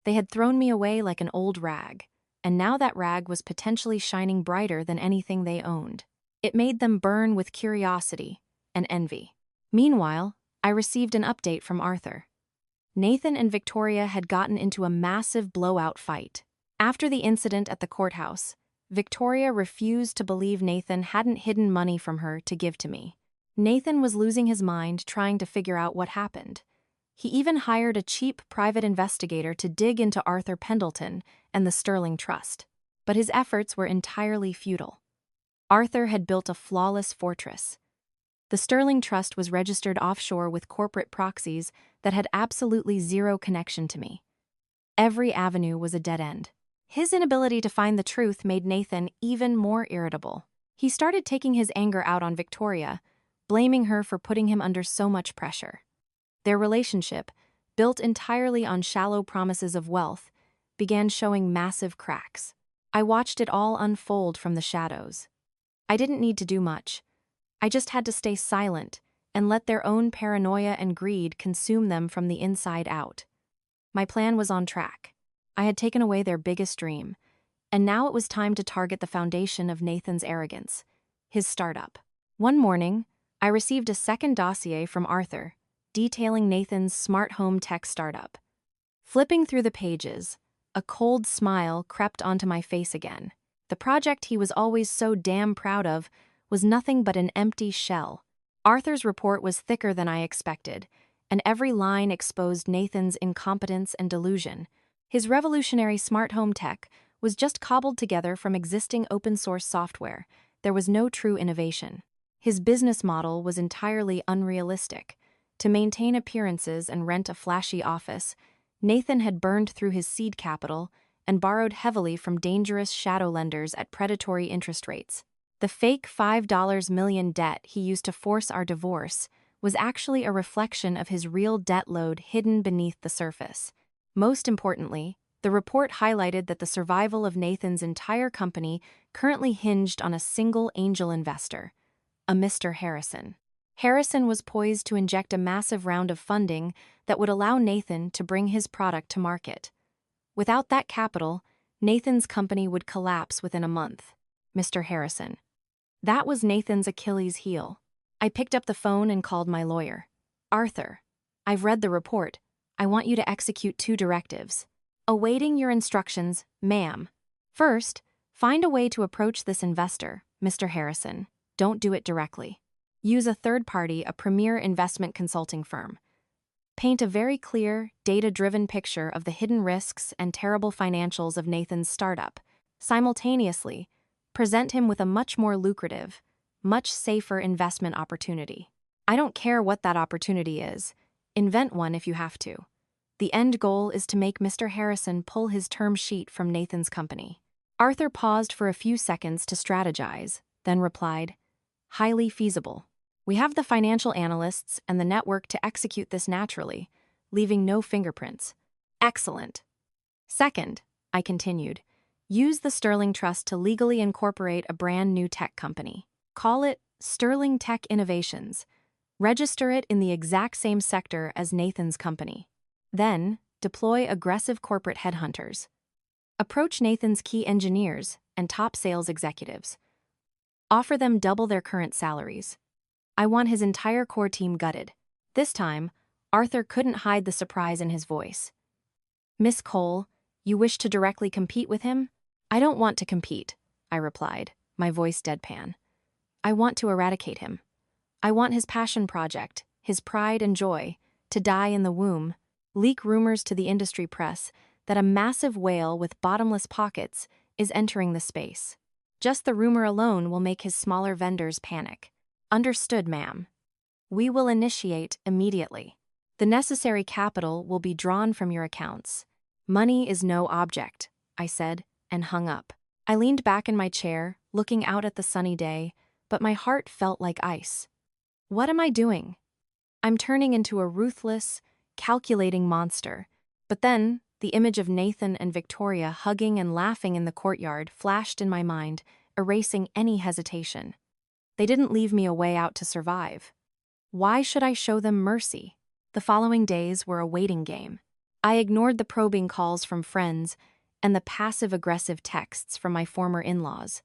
They had thrown me away like an old rag, and now that rag was potentially shining brighter than anything they owned. It made them burn with curiosity and envy. Meanwhile, I received an update from Arthur. Nathan and Victoria had gotten into a massive blowout fight. After the incident at the courthouse, Victoria refused to believe Nathan hadn't hidden money from her to give to me. Nathan was losing his mind trying to figure out what happened. He even hired a cheap private investigator to dig into Arthur Pendleton and the Sterling Trust. But his efforts were entirely futile. Arthur had built a flawless fortress. The Sterling Trust was registered offshore with corporate proxies that had absolutely zero connection to me. Every avenue was a dead end. His inability to find the truth made Nathan even more irritable. He started taking his anger out on Victoria, blaming her for putting him under so much pressure. Their relationship, built entirely on shallow promises of wealth, began showing massive cracks. I watched it all unfold from the shadows. I didn't need to do much. I just had to stay silent and let their own paranoia and greed consume them from the inside out. My plan was on track. I had taken away their biggest dream, and now it was time to target the foundation of Nathan's arrogance, his startup. One morning, I received a second dossier from Arthur, detailing Nathan's smart home tech startup. Flipping through the pages, a cold smile crept onto my face again. The project he was always so damn proud of was nothing but an empty shell. Arthur's report was thicker than I expected, and every line exposed Nathan's incompetence and delusion. His revolutionary smart home tech was just cobbled together from existing open-source software. There was no true innovation. His business model was entirely unrealistic. To maintain appearances and rent a flashy office, Nathan had burned through his seed capital and borrowed heavily from dangerous shadow lenders at predatory interest rates. The fake $5 million debt he used to force our divorce was actually a reflection of his real debt load hidden beneath the surface. Most importantly, the report highlighted that the survival of Nathan's entire company currently hinged on a single angel investor, a Mr. Harrison. Harrison was poised to inject a massive round of funding that would allow Nathan to bring his product to market. Without that capital, Nathan's company would collapse within a month. Mr. Harrison. That was Nathan's Achilles heel. I picked up the phone and called my lawyer. "Arthur, I've read the report. I want you to execute 2 directives. Awaiting your instructions, ma'am. First, find a way to approach this investor, Mr. Harrison. Don't do it directly. Use a third party, a premier investment consulting firm. Paint a very clear, data-driven picture of the hidden risks and terrible financials of Nathan's startup. Simultaneously, present him with a much more lucrative, much safer investment opportunity. I don't care what that opportunity is. Invent one if you have to. The end goal is to make Mr. Harrison pull his term sheet from Nathan's company." Arthur paused for a few seconds to strategize, then replied, "Highly feasible. We have the financial analysts and the network to execute this naturally, leaving no fingerprints." "Excellent. Second," I continued, "use the Sterling Trust to legally incorporate a brand new tech company. Call it Sterling Tech Innovations. Register it in the exact same sector as Nathan's company. Then, deploy aggressive corporate headhunters. Approach Nathan's key engineers and top sales executives. Offer them double their current salaries. I want his entire core team gutted. This time, Arthur couldn't hide the surprise in his voice. Miss Cole, you wish to directly compete with him? I don't want to compete, I replied, my voice deadpan. I want to eradicate him. I want his passion project, his pride and joy, to die in the womb. Leak rumors to the industry press that a massive whale with bottomless pockets is entering the space. Just the rumor alone will make his smaller vendors panic. Understood, ma'am. We will initiate immediately. The necessary capital will be drawn from your accounts. Money is no object, I said, and hung up. I leaned back in my chair, looking out at the sunny day, but my heart felt like ice. What am I doing? I'm turning into a ruthless, calculating monster. But then, the image of Nathan and Victoria hugging and laughing in the courtyard flashed in my mind, erasing any hesitation. They didn't leave me a way out to survive. Why should I show them mercy? The following days were a waiting game. I ignored the probing calls from friends and the passive-aggressive texts from my former in-laws.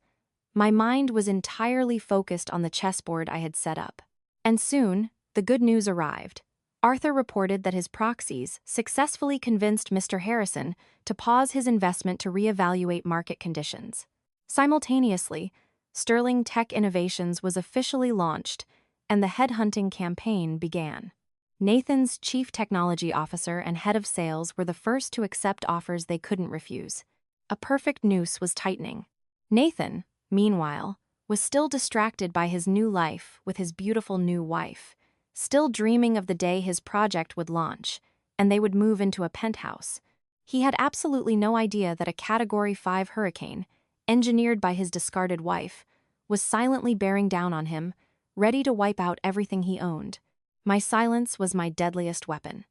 My mind was entirely focused on the chessboard I had set up. And soon, the good news arrived. Arthur reported that his proxies successfully convinced Mr. Harrison to pause his investment to reevaluate market conditions. Simultaneously, Sterling Tech Innovations was officially launched, and the headhunting campaign began. Nathan's chief technology officer and head of sales were the first to accept offers they couldn't refuse. A perfect noose was tightening. Nathan, meanwhile, was still distracted by his new life with his beautiful new wife, still dreaming of the day his project would launch, and they would move into a penthouse. He had absolutely no idea that a Category 5 hurricane, engineered by his discarded wife, was silently bearing down on him, ready to wipe out everything he owned. My silence was my deadliest weapon.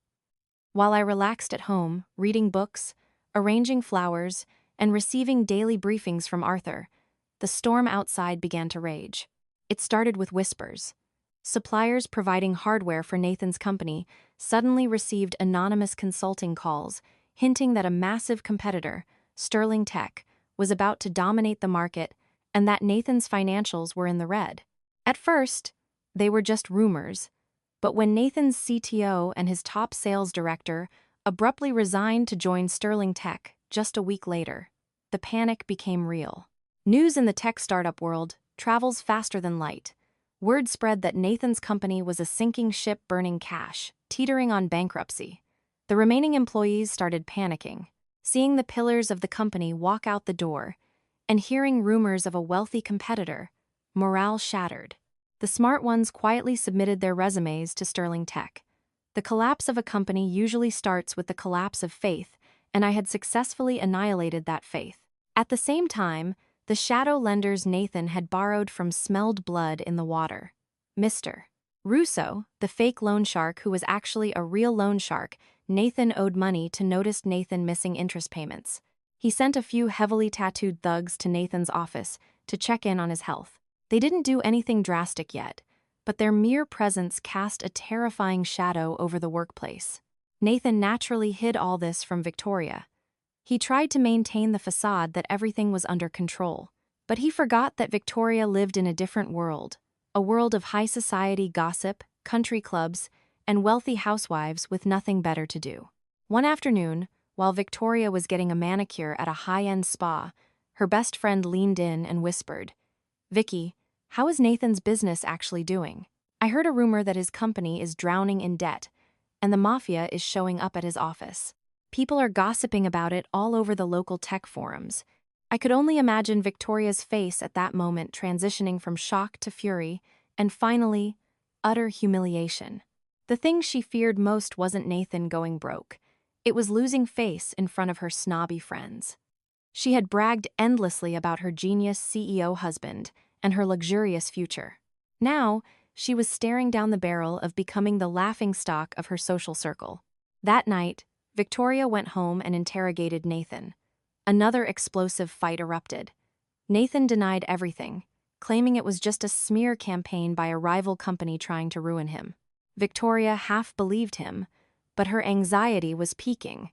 While I relaxed at home, reading books, arranging flowers, and receiving daily briefings from Arthur, the storm outside began to rage. It started with whispers. Suppliers providing hardware for Nathan's company suddenly received anonymous consulting calls, hinting that a massive competitor, Sterling Tech, was about to dominate the market and that Nathan's financials were in the red. At first, they were just rumors, but when Nathan's CTO and his top sales director abruptly resigned to join Sterling Tech just a week later, the panic became real. News in the tech startup world travels faster than light. Word spread that Nathan's company was a sinking ship burning cash, teetering on bankruptcy. The remaining employees started panicking, seeing the pillars of the company walk out the door, and hearing rumors of a wealthy competitor. Morale shattered. The smart ones quietly submitted their resumes to Sterling Tech. The collapse of a company usually starts with the collapse of faith, and I had successfully annihilated that faith. At the same time, the shadow lenders Nathan had borrowed from smelled blood in the water. Mr. Russo, the fake loan shark who was actually a real loan shark, Nathan owed money to noticed Nathan missing interest payments. He sent a few heavily tattooed thugs to Nathan's office to check in on his health. They didn't do anything drastic yet, but their mere presence cast a terrifying shadow over the workplace. Nathan naturally hid all this from Victoria. He tried to maintain the facade that everything was under control, but he forgot that Victoria lived in a different world, a world of high society gossip, country clubs, and wealthy housewives with nothing better to do. One afternoon, while Victoria was getting a manicure at a high-end spa, her best friend leaned in and whispered, "Vicky, how is Nathan's business actually doing? I heard a rumor that his company is drowning in debt, and the mafia is showing up at his office. People are gossiping about it all over the local tech forums." I could only imagine Victoria's face at that moment transitioning from shock to fury, and finally, utter humiliation. The thing she feared most wasn't Nathan going broke. It was losing face in front of her snobby friends. She had bragged endlessly about her genius CEO husband and her luxurious future. Now, she was staring down the barrel of becoming the laughingstock of her social circle. That night, Victoria went home and interrogated Nathan. Another explosive fight erupted. Nathan denied everything, claiming it was just a smear campaign by a rival company trying to ruin him. Victoria half believed him, But her anxiety was peaking.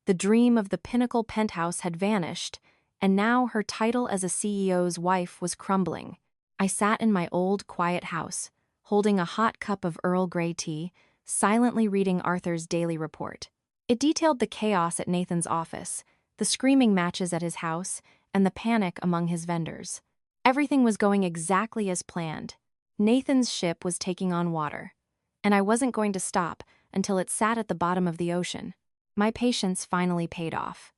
The dream of the pinnacle penthouse had vanished, and now her title as a CEO's wife was crumbling. I sat in my old, quiet house, holding a hot cup of Earl Grey tea, silently reading Arthur's daily report. It detailed the chaos at Nathan's office, the screaming matches at his house, and the panic among his vendors. Everything was going exactly as planned. Nathan's ship was taking on water, and I wasn't going to stop until it sat at the bottom of the ocean. My patience finally paid off.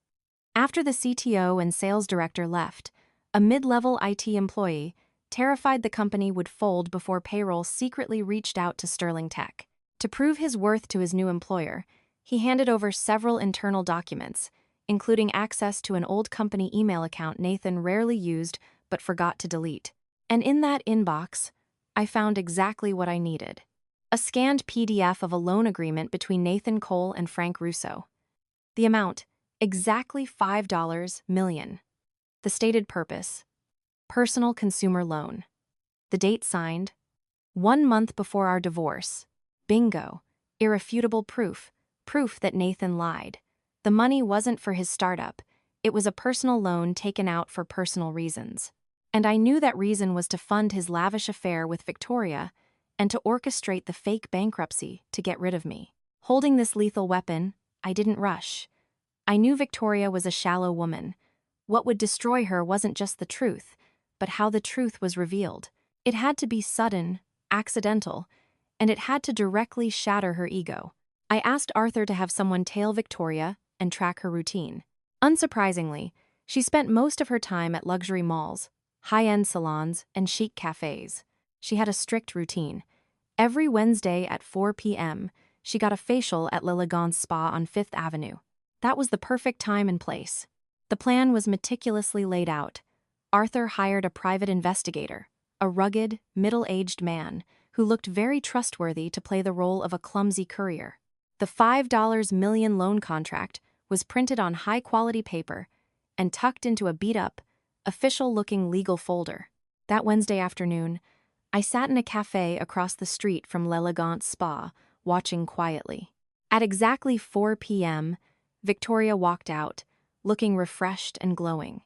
After the CTO and sales director left, a mid-level IT employee, terrified the company would fold before payroll, secretly reached out to Sterling Tech. To prove his worth to his new employer, he handed over several internal documents, including access to an old company email account Nathan rarely used but forgot to delete. And in that inbox, I found exactly what I needed. A scanned PDF of a loan agreement between Nathan Cole and Frank Russo. The amount, exactly $5 million. The stated purpose, personal consumer loan. The date signed, 1 month before our divorce. Bingo. Irrefutable proof that Nathan lied. The money wasn't for his startup. It was a personal loan taken out for personal reasons. And I knew that reason was to fund his lavish affair with Victoria and to orchestrate the fake bankruptcy to get rid of me. Holding this lethal weapon, I didn't rush. I knew Victoria was a shallow woman. What would destroy her wasn't just the truth, but how the truth was revealed. It had to be sudden, accidental, and it had to directly shatter her ego. I asked Arthur to have someone tail Victoria and track her routine. Unsurprisingly, she spent most of her time at luxury malls, high-end salons, and chic cafes. She had a strict routine. Every Wednesday at 4 p.m., she got a facial at L'Elegance Spa on 5th Avenue. That was the perfect time and place. The plan was meticulously laid out. Arthur hired a private investigator, a rugged, middle-aged man who looked very trustworthy to play the role of a clumsy courier. The $5 million loan contract was printed on high-quality paper and tucked into a beat-up, official-looking legal folder. That Wednesday afternoon, I sat in a cafe across the street from L'Elegance Spa, watching quietly. At exactly 4 p.m., Victoria walked out, looking refreshed and glowing.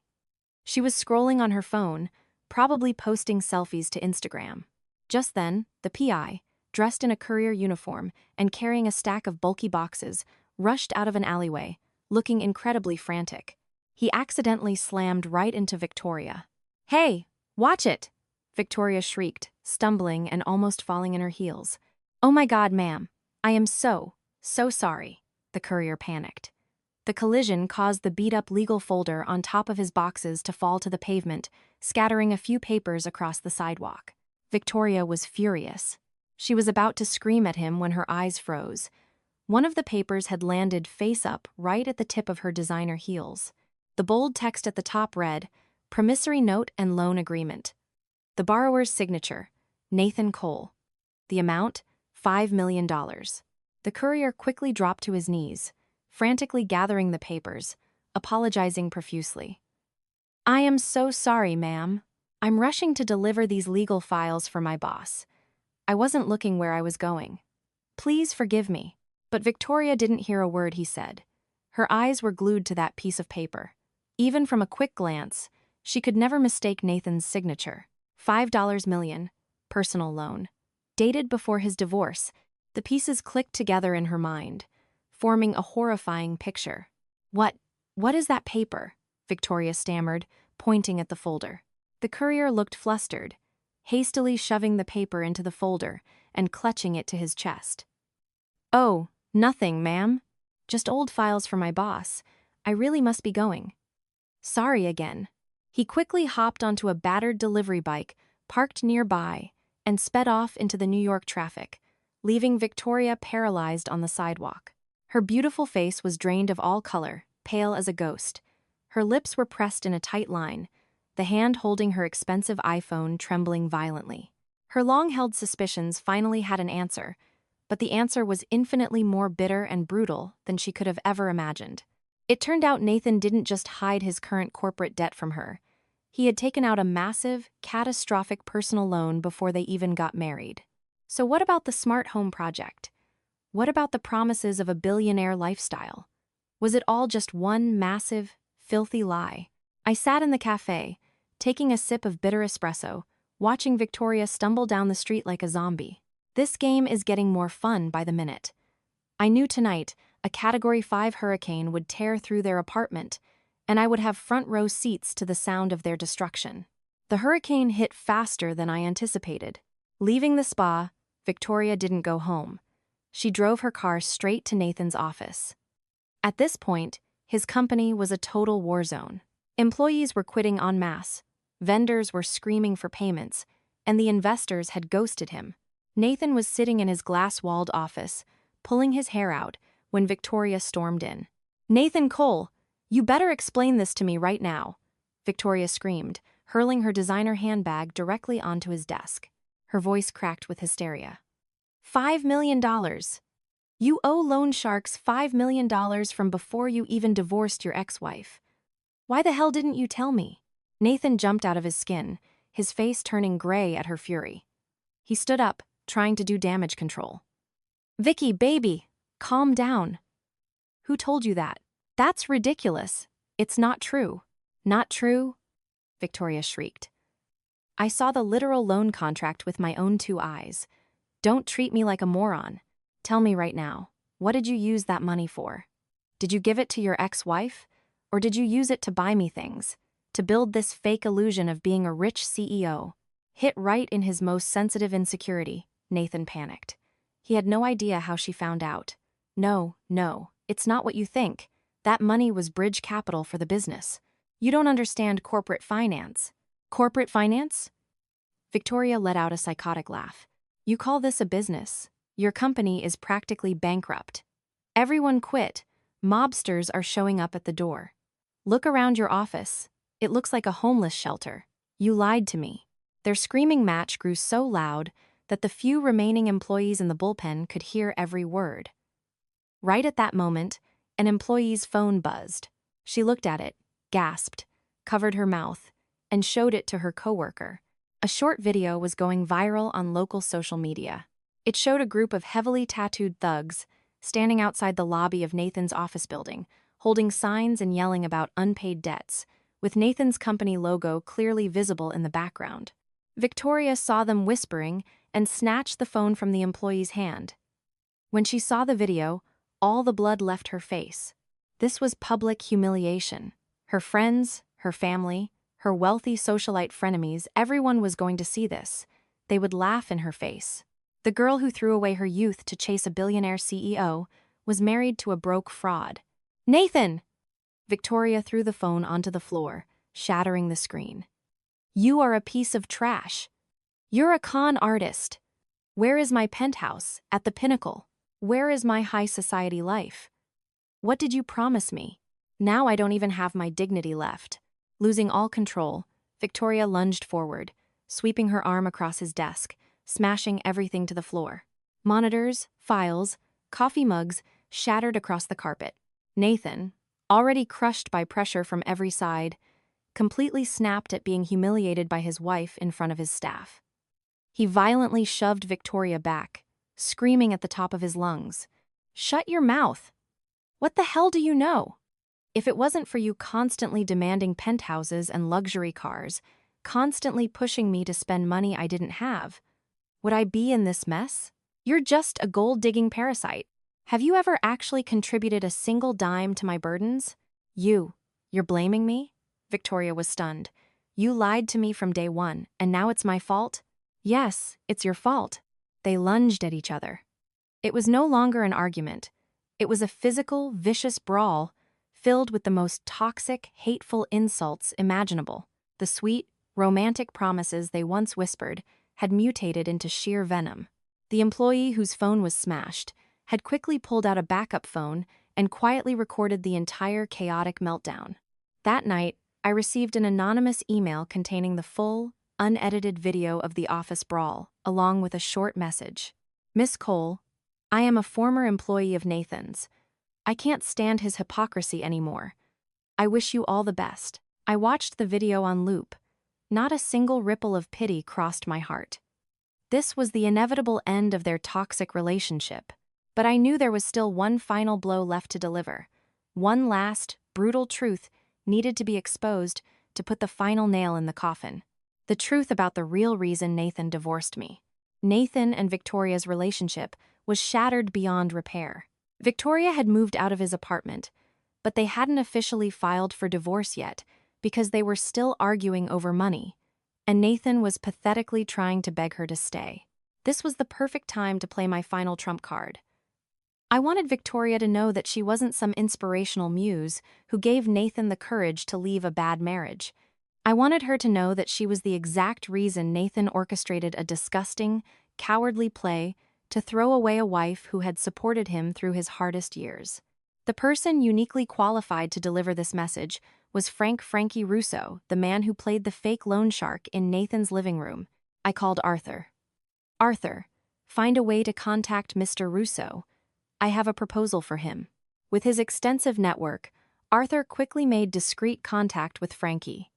She was scrolling on her phone, probably posting selfies to Instagram. Just then, the PI, dressed in a courier uniform and carrying a stack of bulky boxes, rushed out of an alleyway, looking incredibly frantic. He accidentally slammed right into Victoria. "Hey, watch it!" Victoria shrieked, stumbling and almost falling in her heels. "Oh my God, ma'am. I am so sorry," the courier panicked. The collision caused the beat-up legal folder on top of his boxes to fall to the pavement, scattering a few papers across the sidewalk. Victoria was furious. She was about to scream at him when her eyes froze. One of the papers had landed face up right at the tip of her designer heels. The bold text at the top read, "Promissory note and loan agreement." The borrower's signature, Nathan Cole. The amount, $5 million. The courier quickly dropped to his knees, frantically gathering the papers, apologizing profusely. "I am so sorry, ma'am. I'm rushing to deliver these legal files for my boss. I wasn't looking where I was going. Please forgive me." But Victoria didn't hear a word he said. Her eyes were glued to that piece of paper. Even from a quick glance, she could never mistake Nathan's signature. $5 million, personal loan. Dated before his divorce, the pieces clicked together in her mind, forming a horrifying picture. What is that paper?" Victoria stammered, pointing at the folder. The courier looked flustered, hastily shoving the paper into the folder and clutching it to his chest. "Oh, nothing, ma'am. Just old files for my boss. I really must be going." "Sorry again." He quickly hopped onto a battered delivery bike, parked nearby, and sped off into the New York traffic, leaving Victoria paralyzed on the sidewalk. Her beautiful face was drained of all color, pale as a ghost. Her lips were pressed in a tight line, the hand holding her expensive iPhone trembling violently. Her long-held suspicions finally had an answer, but the answer was infinitely more bitter and brutal than she could have ever imagined. It turned out Nathan didn't just hide his current corporate debt from her. He had taken out a massive, catastrophic personal loan before they even got married. So what about the smart home project? What about the promises of a billionaire lifestyle? Was it all just one massive, filthy lie? I sat in the cafe, taking a sip of bitter espresso, watching Victoria stumble down the street like a zombie. This game is getting more fun by the minute. I knew tonight a Category 5 hurricane would tear through their apartment, and I would have front row seats to the sound of their destruction. The hurricane hit faster than I anticipated. Leaving the spa, Victoria didn't go home. She drove her car straight to Nathan's office. At this point, his company was a total war zone. Employees were quitting en masse, vendors were screaming for payments, and the investors had ghosted him. Nathan was sitting in his glass-walled office, pulling his hair out, when Victoria stormed in. "Nathan Cole, you better explain this to me right now," Victoria screamed, hurling her designer handbag directly onto his desk. Her voice cracked with hysteria. $5 million. You owe loan sharks $5 million from before you even divorced your ex-wife. Why the hell didn't you tell me? Nathan jumped out of his skin, his face turning gray at her fury. He stood up, trying to do damage control. "Vicky, baby, calm down." "Who told you that? That's ridiculous. It's not true." "Not true?" Victoria shrieked. "I saw the literal loan contract with my own 2 eyes. Don't treat me like a moron. Tell me right now, what did you use that money for? Did you give it to your ex-wife? Or did you use it to buy me things? To build this fake illusion of being a rich CEO?" Hit right in his most sensitive insecurity, Nathan panicked. He had no idea how she found out. No, it's not what you think. That money was bridge capital for the business. You don't understand corporate finance. Corporate finance? Victoria let out a psychotic laugh. You call this a business? Your company is practically bankrupt. Everyone quit. Mobsters are showing up at the door. Look around your office. It looks like a homeless shelter. You lied to me. Their screaming match grew so loud that the few remaining employees in the bullpen could hear every word. Right at that moment, an employee's phone buzzed. She looked at it, gasped, covered her mouth, and showed it to her coworker. A short video was going viral on local social media. It showed a group of heavily tattooed thugs standing outside the lobby of Nathan's office building, holding signs and yelling about unpaid debts, with Nathan's company logo clearly visible in the background. Victoria saw them whispering and snatched the phone from the employee's hand. When she saw the video, all the blood left her face. This was public humiliation. Her friends, her family, her wealthy socialite frenemies, everyone was going to see this. They would laugh in her face. The girl who threw away her youth to chase a billionaire CEO was married to a broke fraud. "Nathan!" Victoria threw the phone onto the floor, shattering the screen. "You are a piece of trash. You're a con artist. Where is my penthouse, at the pinnacle? Where is my high society life? What did you promise me? Now I don't even have my dignity left." Losing all control, Victoria lunged forward, sweeping her arm across his desk, smashing everything to the floor. Monitors, files, coffee mugs shattered across the carpet. Nathan, already crushed by pressure from every side, completely snapped at being humiliated by his wife in front of his staff. He violently shoved Victoria back, screaming at the top of his lungs, "Shut your mouth! What the hell do you know? If it wasn't for you constantly demanding penthouses and luxury cars, constantly pushing me to spend money I didn't have, would I be in this mess? You're just a gold-digging parasite. Have you ever actually contributed a single dime to my burdens? You're blaming me?" Victoria was stunned. "You lied to me from day one, and now it's my fault?" "Yes, it's your fault." They lunged at each other. It was no longer an argument. It was a physical, vicious brawl, filled with the most toxic, hateful insults imaginable. The sweet, romantic promises they once whispered had mutated into sheer venom. The employee whose phone was smashed had quickly pulled out a backup phone and quietly recorded the entire chaotic meltdown. That night, I received an anonymous email containing the full, unedited video of the office brawl, along with a short message. "Miss Cole, I am a former employee of Nathan's. I can't stand his hypocrisy anymore. I wish you all the best." I watched the video on loop. Not a single ripple of pity crossed my heart. This was the inevitable end of their toxic relationship. But I knew there was still one final blow left to deliver. One last, brutal truth needed to be exposed to put the final nail in the coffin. The truth about the real reason Nathan divorced me. Nathan and Victoria's relationship was shattered beyond repair. Victoria had moved out of his apartment, but they hadn't officially filed for divorce yet because they were still arguing over money, and Nathan was pathetically trying to beg her to stay. This was the perfect time to play my final trump card. I wanted Victoria to know that she wasn't some inspirational muse who gave Nathan the courage to leave a bad marriage. I wanted her to know that she was the exact reason Nathan orchestrated a disgusting, cowardly play to throw away a wife who had supported him through his hardest years. The person uniquely qualified to deliver this message was Frankie Russo, the man who played the fake loan shark in Nathan's living room. I called Arthur. Arthur, find a way to contact Mr. Russo. I have a proposal for him. With his extensive network, Arthur quickly made discreet contact with Frankie.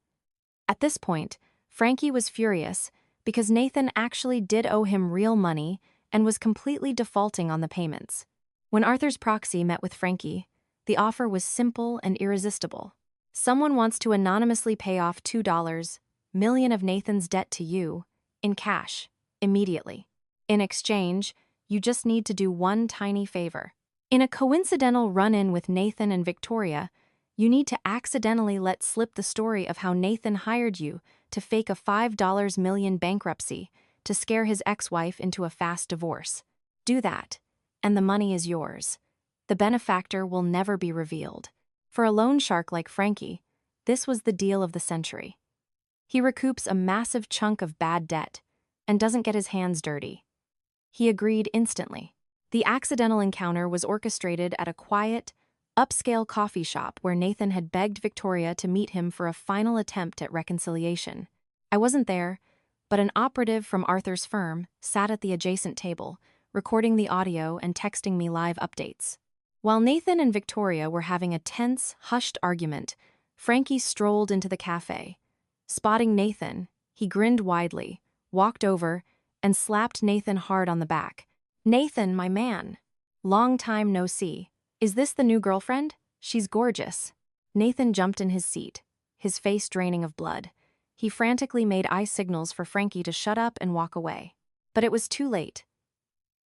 At this point, Frankie was furious because Nathan actually did owe him real money and was completely defaulting on the payments. When Arthur's proxy met with Frankie, the offer was simple and irresistible. Someone wants to anonymously pay off $2 million of Nathan's debt to you, in cash, immediately. In exchange, you just need to do one tiny favor. In a coincidental run-in with Nathan and Victoria, you need to accidentally let slip the story of how Nathan hired you to fake a $5 million bankruptcy to scare his ex-wife into a fast divorce. Do that, and the money is yours. The benefactor will never be revealed. For a loan shark like Frankie, this was the deal of the century. He recoups a massive chunk of bad debt and doesn't get his hands dirty. He agreed instantly. The accidental encounter was orchestrated at a quiet, upscale coffee shop where Nathan had begged Victoria to meet him for a final attempt at reconciliation. I wasn't there, but an operative from Arthur's firm sat at the adjacent table, recording the audio and texting me live updates. While Nathan and Victoria were having a tense, hushed argument, Frankie strolled into the cafe. Spotting Nathan, he grinned widely, walked over, and slapped Nathan hard on the back. "Nathan, my man. Long time no see. Is this the new girlfriend? She's gorgeous." Nathan jumped in his seat, his face draining of blood. He frantically made eye signals for Frankie to shut up and walk away. But it was too late.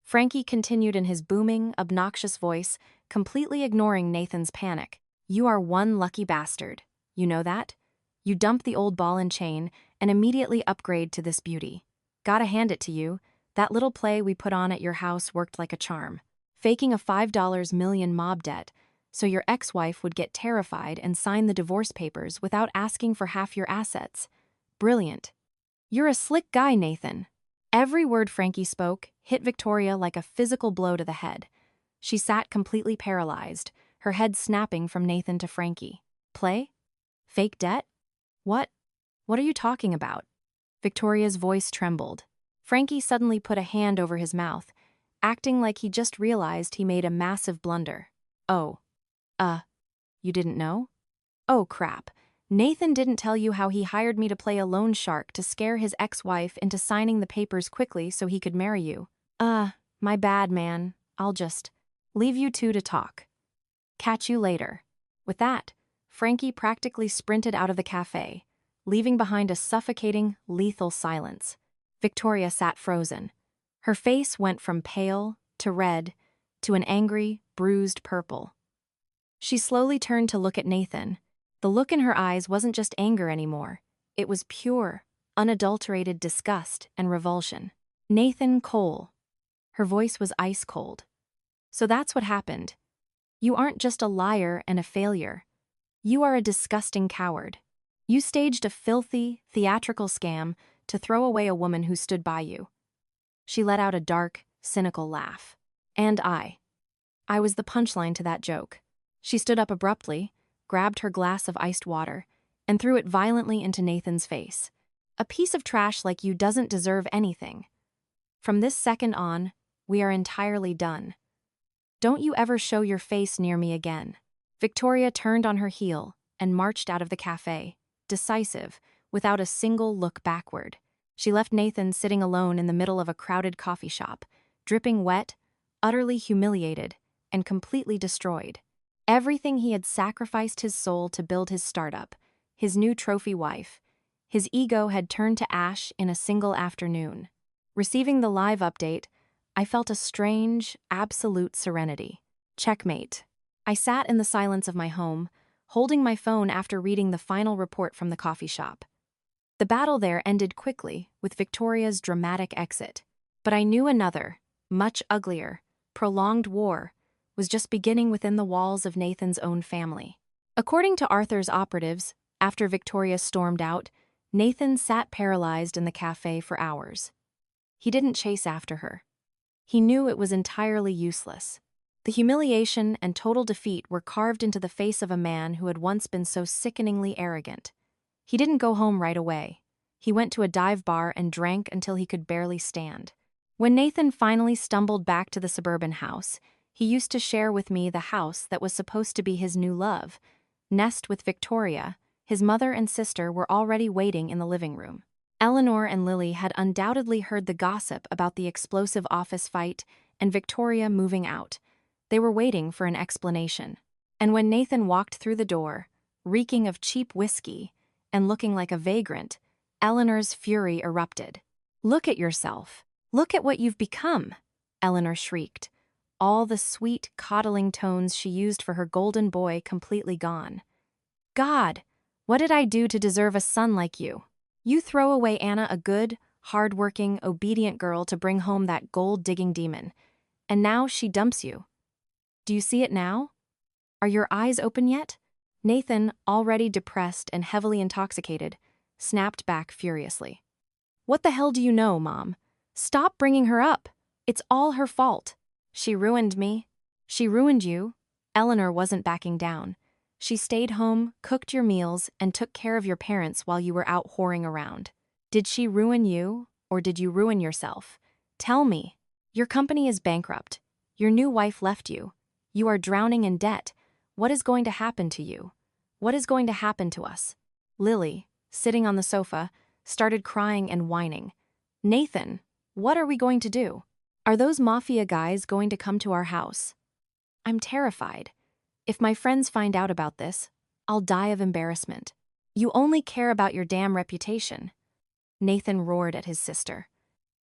Frankie continued in his booming, obnoxious voice, completely ignoring Nathan's panic. "You are one lucky bastard. You know that? You dump the old ball and chain and immediately upgrade to this beauty. Gotta hand it to you, that little play we put on at your house worked like a charm. Faking a $5 million mob debt so your ex-wife would get terrified and sign the divorce papers without asking for half your assets. Brilliant. You're a slick guy, Nathan." Every word Frankie spoke hit Victoria like a physical blow to the head. She sat completely paralyzed, her head snapping from Nathan to Frankie. "Play? Fake debt? What? What are you talking about?" Victoria's voice trembled. Frankie suddenly put a hand over his mouth, acting like he just realized he made a massive blunder. "Oh. You didn't know? Oh crap. Nathan didn't tell you how he hired me to play a loan shark to scare his ex-wife into signing the papers quickly so he could marry you. My bad, man. I'll just leave you two to talk. Catch you later." With that, Frankie practically sprinted out of the cafe, leaving behind a suffocating, lethal silence. Victoria sat frozen. Her face went from pale to red to an angry, bruised purple. She slowly turned to look at Nathan. The look in her eyes wasn't just anger anymore. It was pure, unadulterated disgust and revulsion. "Nathan Cole." Her voice was ice cold. "So that's what happened. You aren't just a liar and a failure. You are a disgusting coward. You staged a filthy, theatrical scam to throw away a woman who stood by you." She let out a dark, cynical laugh. And I was the punchline to that joke. She stood up abruptly, grabbed her glass of iced water, and threw it violently into Nathan's face. "A piece of trash like you doesn't deserve anything. From this second on, we are entirely done. Don't you ever show your face near me again." Victoria turned on her heel and marched out of the cafe, decisive, without a single look backward. She left Nathan sitting alone in the middle of a crowded coffee shop, dripping wet, utterly humiliated and completely destroyed. Everything he had sacrificed his soul to build his startup, his new trophy wife, his ego had turned to ash in a single afternoon. Receiving the live update, I felt a strange, absolute serenity. Checkmate. I sat in the silence of my home, holding my phone after reading the final report from the coffee shop. The battle there ended quickly, with Victoria's dramatic exit. But I knew another, much uglier, prolonged war was just beginning within the walls of Nathan's own family. According to Arthur's operatives, after Victoria stormed out, Nathan sat paralyzed in the cafe for hours. He didn't chase after her. He knew it was entirely useless. The humiliation and total defeat were carved into the face of a man who had once been so sickeningly arrogant. He didn't go home right away. He went to a dive bar and drank until he could barely stand. When Nathan finally stumbled back to the suburban house, he used to share with me the house that was supposed to be his new love. Nest with Victoria, his mother and sister were already waiting in the living room. Eleanor and Lily had undoubtedly heard the gossip about the explosive office fight and Victoria moving out. They were waiting for an explanation. And when Nathan walked through the door, reeking of cheap whiskey and looking like a vagrant, Eleanor's fury erupted. "Look at yourself. Look at what you've become," Eleanor shrieked, all the sweet, coddling tones she used for her golden boy completely gone. "God, what did I do to deserve a son like you? You throw away Anna, a good, hard-working, obedient girl, to bring home that gold-digging demon, and now she dumps you. Do you see it now? Are your eyes open yet?" Nathan, already depressed and heavily intoxicated, snapped back furiously. "What the hell do you know, Mom? Stop bringing her up. It's all her fault. She ruined me." "She ruined you?" Eleanor wasn't backing down. "She stayed home, cooked your meals, and took care of your parents while you were out whoring around. Did she ruin you, or did you ruin yourself? Tell me. Your company is bankrupt. Your new wife left you. You are drowning in debt. What is going to happen to you? What is going to happen to us?" Lily, sitting on the sofa, started crying and whining. "Nathan, what are we going to do? Are those mafia guys going to come to our house? I'm terrified. If my friends find out about this, I'll die of embarrassment. You only care about your damn reputation." Nathan roared at his sister.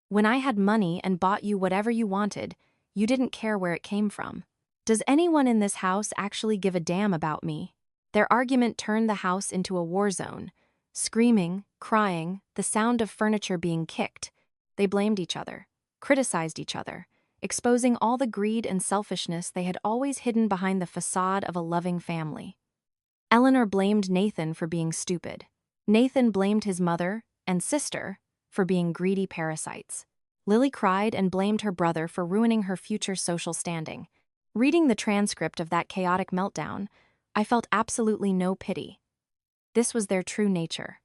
"When I had money and bought you whatever you wanted, you didn't care where it came from. Does anyone in this house actually give a damn about me?" Their argument turned the house into a war zone. Screaming, crying, the sound of furniture being kicked. They blamed each other, criticized each other, exposing all the greed and selfishness they had always hidden behind the facade of a loving family. Eleanor blamed Nathan for being stupid. Nathan blamed his mother and sister for being greedy parasites. Lily cried and blamed her brother for ruining her future social standing. Reading the transcript of that chaotic meltdown, I felt absolutely no pity. This was their true nature.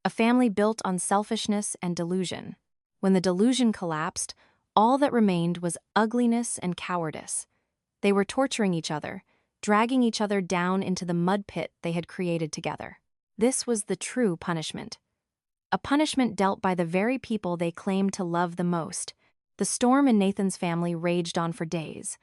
A family built on selfishness and delusion. When the delusion collapsed, all that remained was ugliness and cowardice. They were torturing each other, dragging each other down into the mud pit they had created together. This was the true punishment. A punishment dealt by the very people they claimed to love the most. The storm in Nathan's family raged on for days.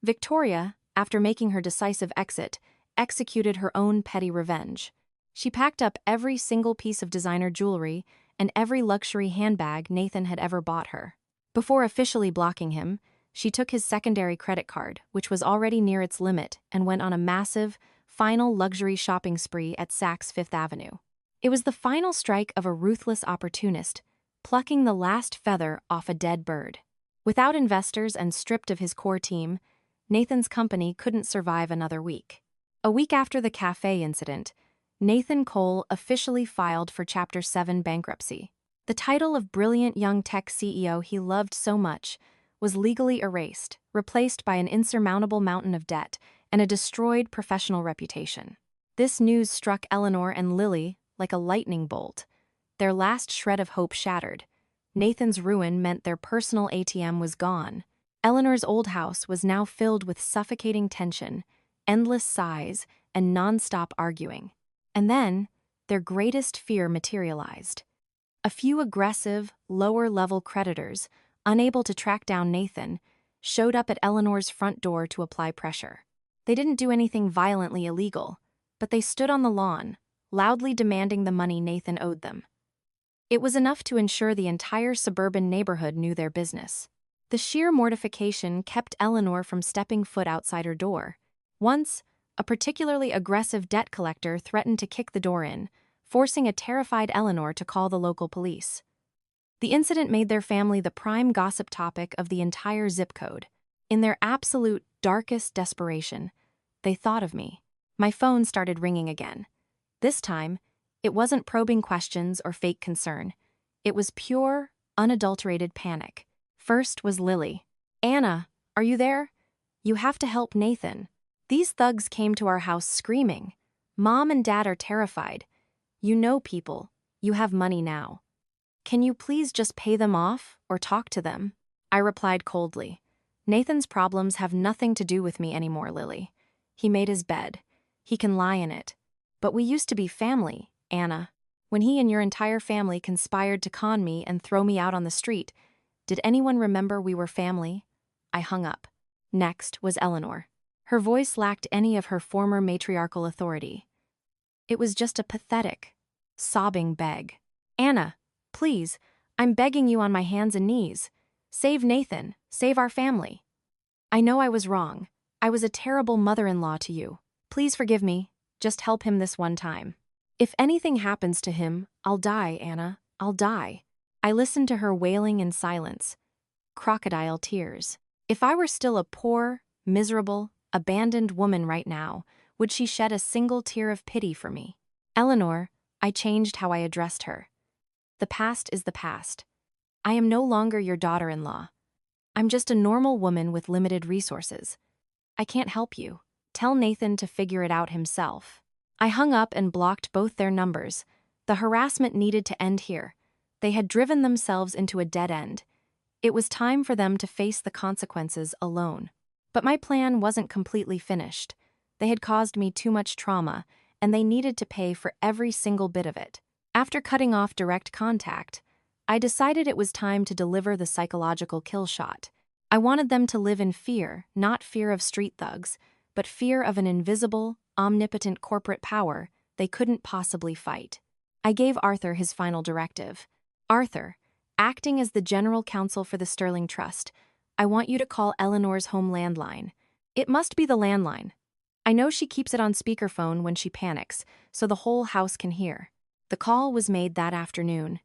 Victoria, after making her decisive exit, executed her own petty revenge. She packed up every single piece of designer jewelry and every luxury handbag Nathan had ever bought her. Before officially blocking him, she took his secondary credit card, which was already near its limit, and went on a massive, final luxury shopping spree at Saks Fifth Avenue. It was the final strike of a ruthless opportunist, plucking the last feather off a dead bird. Without investors and stripped of his core team, Nathan's company couldn't survive another week. A week after the cafe incident, Nathan Cole officially filed for Chapter 7 bankruptcy. The title of brilliant young tech CEO he loved so much was legally erased, replaced by an insurmountable mountain of debt and a destroyed professional reputation. This news struck Eleanor and Lily like a lightning bolt. Their last shred of hope shattered. Nathan's ruin meant their personal ATM was gone. Eleanor's old house was now filled with suffocating tension, endless sighs, and non-stop arguing. And then, their greatest fear materialized. A few aggressive, lower-level creditors, unable to track down Nathan, showed up at Eleanor's front door to apply pressure. They didn't do anything violently illegal, but they stood on the lawn, loudly demanding the money Nathan owed them. It was enough to ensure the entire suburban neighborhood knew their business. The sheer mortification kept Eleanor from stepping foot outside her door. Once, a particularly aggressive debt collector threatened to kick the door in, forcing a terrified Eleanor to call the local police. The incident made their family the prime gossip topic of the entire zip code. In their absolute darkest desperation, they thought of me. My phone started ringing again. This time, it wasn't probing questions or fake concern. It was pure, unadulterated panic. First was Lily. "Anna, are you there? You have to help Nathan. These thugs came to our house screaming. Mom and Dad are terrified. You know people. You have money now. Can you please just pay them off or talk to them?" I replied coldly. "Nathan's problems have nothing to do with me anymore, Lily. He made his bed. He can lie in it. But we used to be family, Anna. When he and your entire family conspired to con me and throw me out on the street, did anyone remember we were family?" I hung up. Next was Eleanor. Her voice lacked any of her former matriarchal authority. It was just a pathetic, sobbing beg. "Anna, please, I'm begging you on my hands and knees. Save Nathan, save our family. I know I was wrong. I was a terrible mother-in-law to you. Please forgive me. Just help him this one time. If anything happens to him, I'll die, Anna. I'll die." I listened to her wailing in silence. Crocodile tears. If I were still a poor, miserable, abandoned woman right now, would she shed a single tear of pity for me? "Eleanor," I changed how I addressed her. "The past is the past. I am no longer your daughter-in-law. I'm just a normal woman with limited resources. I can't help you. Tell Nathan to figure it out himself." I hung up and blocked both their numbers. The harassment needed to end here. They had driven themselves into a dead end. It was time for them to face the consequences alone. But my plan wasn't completely finished. They had caused me too much trauma, and they needed to pay for every single bit of it. After cutting off direct contact, I decided it was time to deliver the psychological kill shot. I wanted them to live in fear, not fear of street thugs, but fear of an invisible, omnipotent corporate power they couldn't possibly fight. I gave Arthur his final directive. "Arthur, acting as the general counsel for the Sterling Trust, I want you to call Eleanor's home landline. It must be the landline. I know she keeps it on speakerphone when she panics, so the whole house can hear." The call was made that afternoon.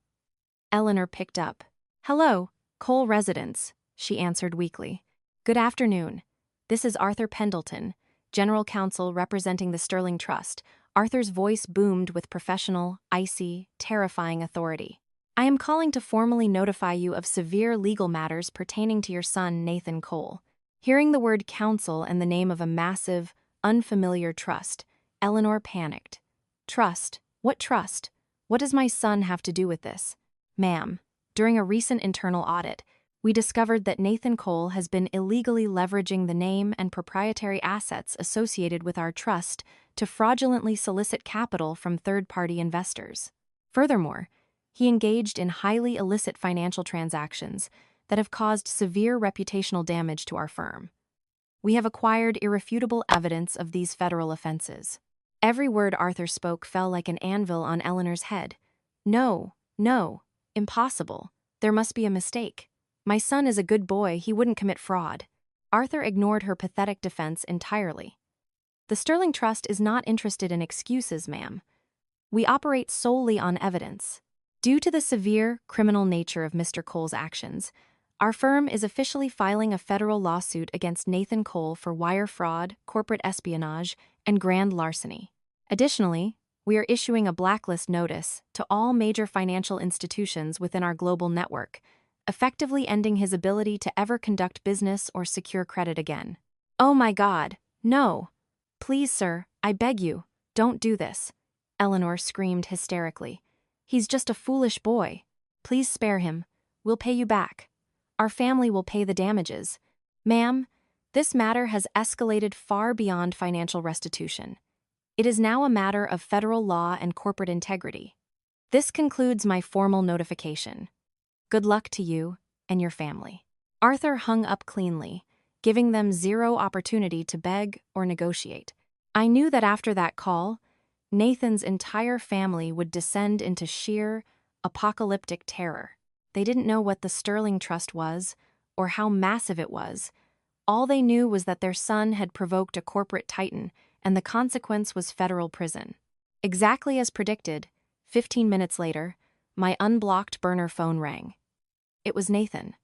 Eleanor picked up. "Hello, Cole Residence," she answered weakly. "Good afternoon. This is Arthur Pendleton, general counsel representing the Sterling Trust." Arthur's voice boomed with professional, icy, terrifying authority. "I am calling to formally notify you of severe legal matters pertaining to your son, Nathan Cole." Hearing the word counsel and the name of a massive, unfamiliar trust, Eleanor panicked. "Trust? What trust? What does my son have to do with this?" "Ma'am, during a recent internal audit, we discovered that Nathan Cole has been illegally leveraging the name and proprietary assets associated with our trust to fraudulently solicit capital from third-party investors. Furthermore, he engaged in highly illicit financial transactions that have caused severe reputational damage to our firm. We have acquired irrefutable evidence of these federal offenses." Every word Arthur spoke fell like an anvil on Eleanor's head. No, impossible. There must be a mistake. My son is a good boy, he wouldn't commit fraud. Arthur ignored her pathetic defense entirely. "The Sterling Trust is not interested in excuses, ma'am. We operate solely on evidence. Due to the severe, criminal nature of Mr. Cole's actions, our firm is officially filing a federal lawsuit against Nathan Cole for wire fraud, corporate espionage, and grand larceny. Additionally, we are issuing a blacklist notice to all major financial institutions within our global network, effectively ending his ability to ever conduct business or secure credit again." "Oh my God, no. Please, sir, I beg you, don't do this," Eleanor screamed hysterically. "He's just a foolish boy. Please spare him. We'll pay you back. Our family will pay the damages. Ma'am, this matter has escalated far beyond financial restitution. It is now a matter of federal law and corporate integrity. This concludes my formal notification. Good luck to you and your family." Arthur hung up cleanly, giving them zero opportunity to beg or negotiate. I knew that after that call, Nathan's entire family would descend into sheer, apocalyptic terror. They didn't know what the Sterling Trust was, or how massive it was. All they knew was that their son had provoked a corporate titan, and the consequence was federal prison. Exactly as predicted, 15 minutes later, my unblocked burner phone rang. It was Nathan.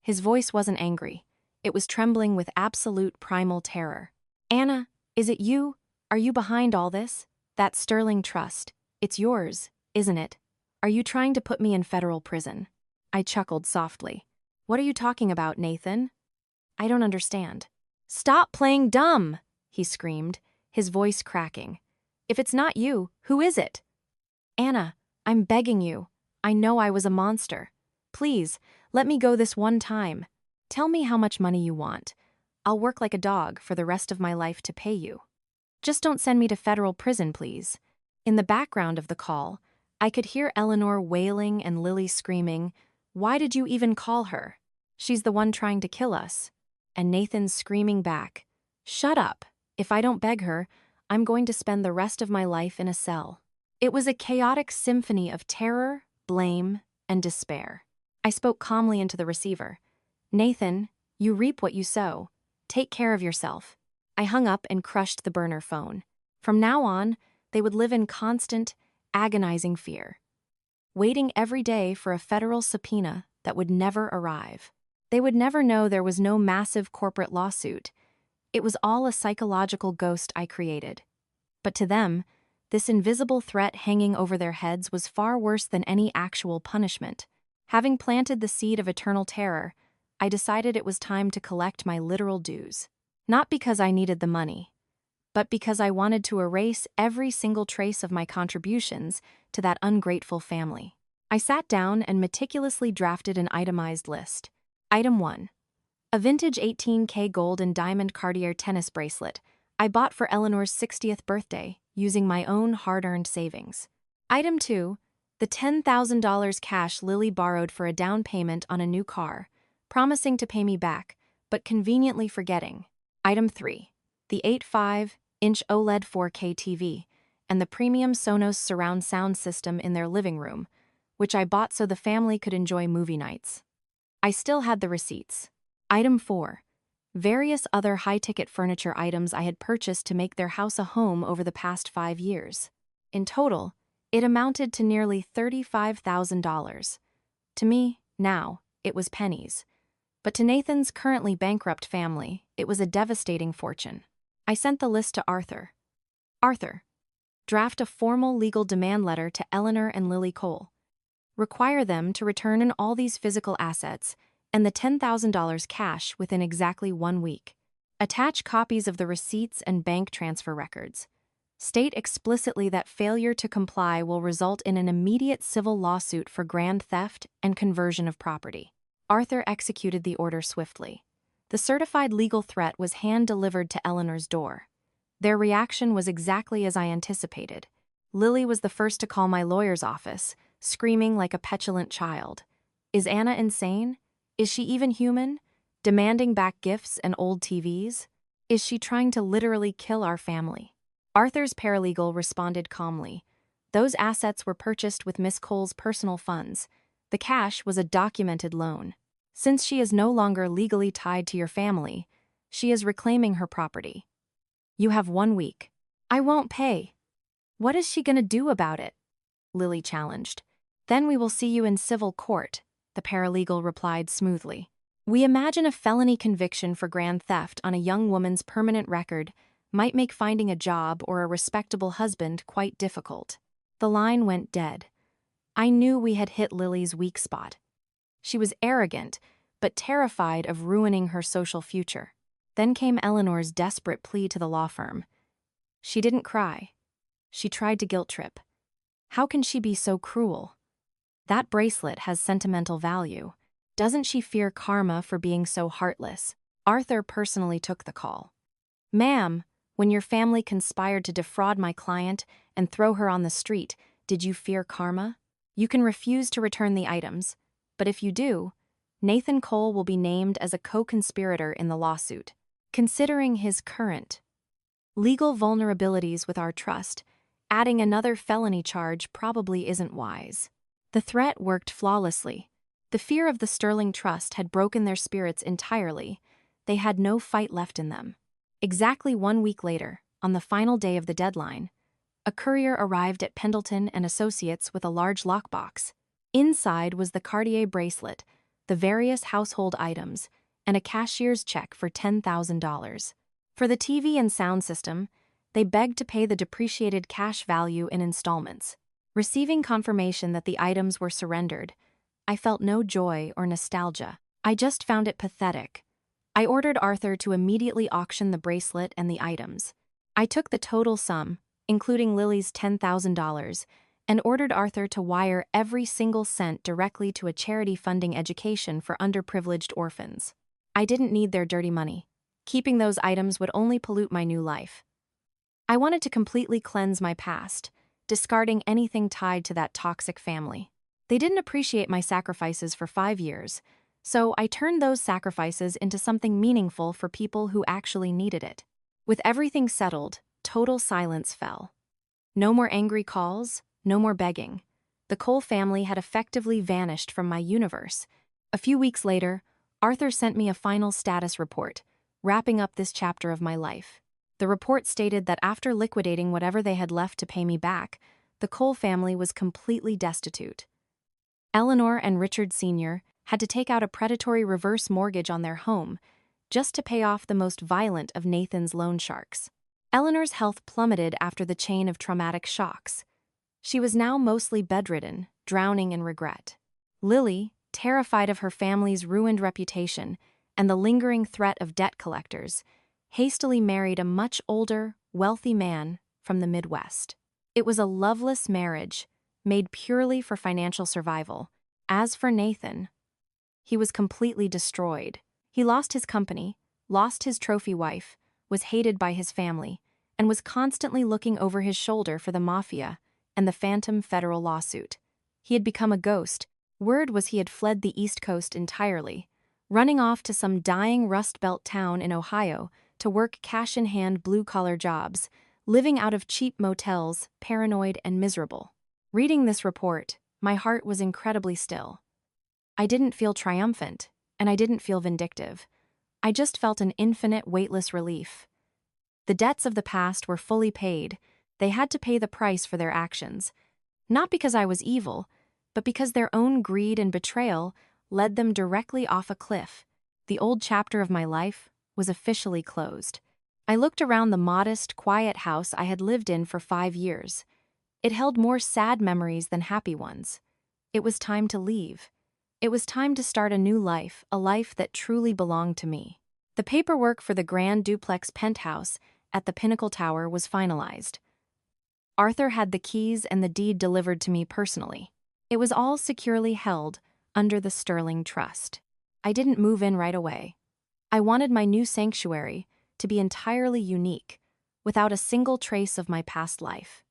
His voice wasn't angry. It was trembling with absolute primal terror. "Anna, is it you? Are you behind all this? That Sterling Trust. It's yours, isn't it? Are you trying to put me in federal prison?" I chuckled softly. "What are you talking about, Nathan? I don't understand." "Stop playing dumb!" he screamed, his voice cracking. "If it's not you, who is it?" "Anna, I'm begging you. I know I was a monster. Please, let me go this one time. Tell me how much money you want. I'll work like a dog for the rest of my life to pay you. Just don't send me to federal prison, please." In the background of the call, I could hear Eleanor wailing and Lily screaming, "Why did you even call her? She's the one trying to kill us." And Nathan screaming back, "Shut up. If I don't beg her, I'm going to spend the rest of my life in a cell." It was a chaotic symphony of terror, blame, and despair. I spoke calmly into the receiver. "Nathan, you reap what you sow. Take care of yourself." I hung up and crushed the burner phone. From now on, they would live in constant, agonizing fear, waiting every day for a federal subpoena that would never arrive. They would never know there was no massive corporate lawsuit. It was all a psychological ghost I created. But to them, this invisible threat hanging over their heads was far worse than any actual punishment. Having planted the seed of eternal terror, I decided it was time to collect my literal dues. Not because I needed the money, but because I wanted to erase every single trace of my contributions to that ungrateful family. I sat down and meticulously drafted an itemized list. Item 1. A vintage 18K gold and diamond Cartier tennis bracelet I bought for Eleanor's 60th birthday using my own hard-earned savings. Item 2. The $10,000 cash Lily borrowed for a down payment on a new car, promising to pay me back, but conveniently forgetting. Item 3. The 8.5-inch OLED 4K TV and the premium Sonos surround sound system in their living room, which I bought so the family could enjoy movie nights. I still had the receipts. Item 4. Various other high-ticket furniture items I had purchased to make their house a home over the past 5 years. In total, it amounted to nearly $35,000. To me, now, it was pennies. But to Nathan's currently bankrupt family, it was a devastating fortune. I sent the list to Arthur. "Arthur, draft a formal legal demand letter to Eleanor and Lily Cole. Require them to return all these physical assets and the $10,000 cash within exactly 1 week. Attach copies of the receipts and bank transfer records. State explicitly that failure to comply will result in an immediate civil lawsuit for grand theft and conversion of property." Arthur executed the order swiftly. The certified legal threat was hand-delivered to Eleanor's door. Their reaction was exactly as I anticipated. Lily was the first to call my lawyer's office, screaming like a petulant child. "Is Anna insane? Is she even human? Demanding back gifts and old TVs? Is she trying to literally kill our family?" Arthur's paralegal responded calmly. "Those assets were purchased with Miss Cole's personal funds. The cash was a documented loan. Since she is no longer legally tied to your family, she is reclaiming her property. You have 1 week." "I won't pay." "What is she going to do about it?" Lily challenged. "Then we will see you in civil court," the paralegal replied smoothly. "We imagine a felony conviction for grand theft on a young woman's permanent record might make finding a job or a respectable husband quite difficult." The line went dead. I knew we had hit Lily's weak spot. She was arrogant, but terrified of ruining her social future. Then came Eleanor's desperate plea to the law firm. She didn't cry. She tried to guilt-trip. How can she be so cruel? That bracelet has sentimental value. Doesn't she fear karma for being so heartless? Arthur personally took the call. "Ma'am, when your family conspired to defraud my client and throw her on the street, did you fear karma? You can refuse to return the items, but if you do, Nathan Cole will be named as a co-conspirator in the lawsuit. Considering his current legal vulnerabilities with our trust, adding another felony charge probably isn't wise. The threat worked flawlessly. The fear of the Sterling Trust had broken their spirits entirely. They had no fight left in them. Exactly 1 week later, on the final day of the deadline, a courier arrived at Pendleton and Associates with a large lockbox. Inside was the Cartier bracelet, the various household items, and a cashier's check for $10,000. For the TV and sound system, they begged to pay the depreciated cash value in installments. Receiving confirmation that the items were surrendered, I felt no joy or nostalgia. I just found it pathetic. I ordered Arthur to immediately auction the bracelet and the items. I took the total sum, including Lily's $10,000, and ordered Arthur to wire every single cent directly to a charity funding education for underprivileged orphans. I didn't need their dirty money. Keeping those items would only pollute my new life. I wanted to completely cleanse my past, discarding anything tied to that toxic family. They didn't appreciate my sacrifices for 5 years, so I turned those sacrifices into something meaningful for people who actually needed it. With everything settled, total silence fell. No more angry calls, no more begging. The Cole family had effectively vanished from my universe. A few weeks later, Arthur sent me a final status report, wrapping up this chapter of my life. The report stated that after liquidating whatever they had left to pay me back, the Cole family was completely destitute. Eleanor and Richard Sr. had to take out a predatory reverse mortgage on their home just to pay off the most violent of Nathan's loan sharks. Eleanor's health plummeted after the chain of traumatic shocks. She was now mostly bedridden, drowning in regret. Lily, terrified of her family's ruined reputation and the lingering threat of debt collectors, hastily married a much older, wealthy man from the Midwest. It was a loveless marriage, made purely for financial survival. As for Nathan, he was completely destroyed. He lost his company, lost his trophy wife, was hated by his family, and was constantly looking over his shoulder for the mafia and the phantom federal lawsuit. He had become a ghost. Word was he had fled the East Coast entirely, running off to some dying Rust Belt town in Ohio to work cash-in-hand blue-collar jobs, living out of cheap motels, paranoid and miserable. Reading this report, my heart was incredibly still. I didn't feel triumphant, and I didn't feel vindictive. I just felt an infinite, weightless relief. The debts of the past were fully paid. They had to pay the price for their actions. Not because I was evil, but because their own greed and betrayal led them directly off a cliff. The old chapter of my life was officially closed. I looked around the modest, quiet house I had lived in for 5 years. It held more sad memories than happy ones. It was time to leave. It was time to start a new life, a life that truly belonged to me. The paperwork for the grand duplex penthouse at the Pinnacle Tower was finalized. Arthur had the keys and the deed delivered to me personally. It was all securely held under the Sterling Trust. I didn't move in right away. I wanted my new sanctuary to be entirely unique, without a single trace of my past life.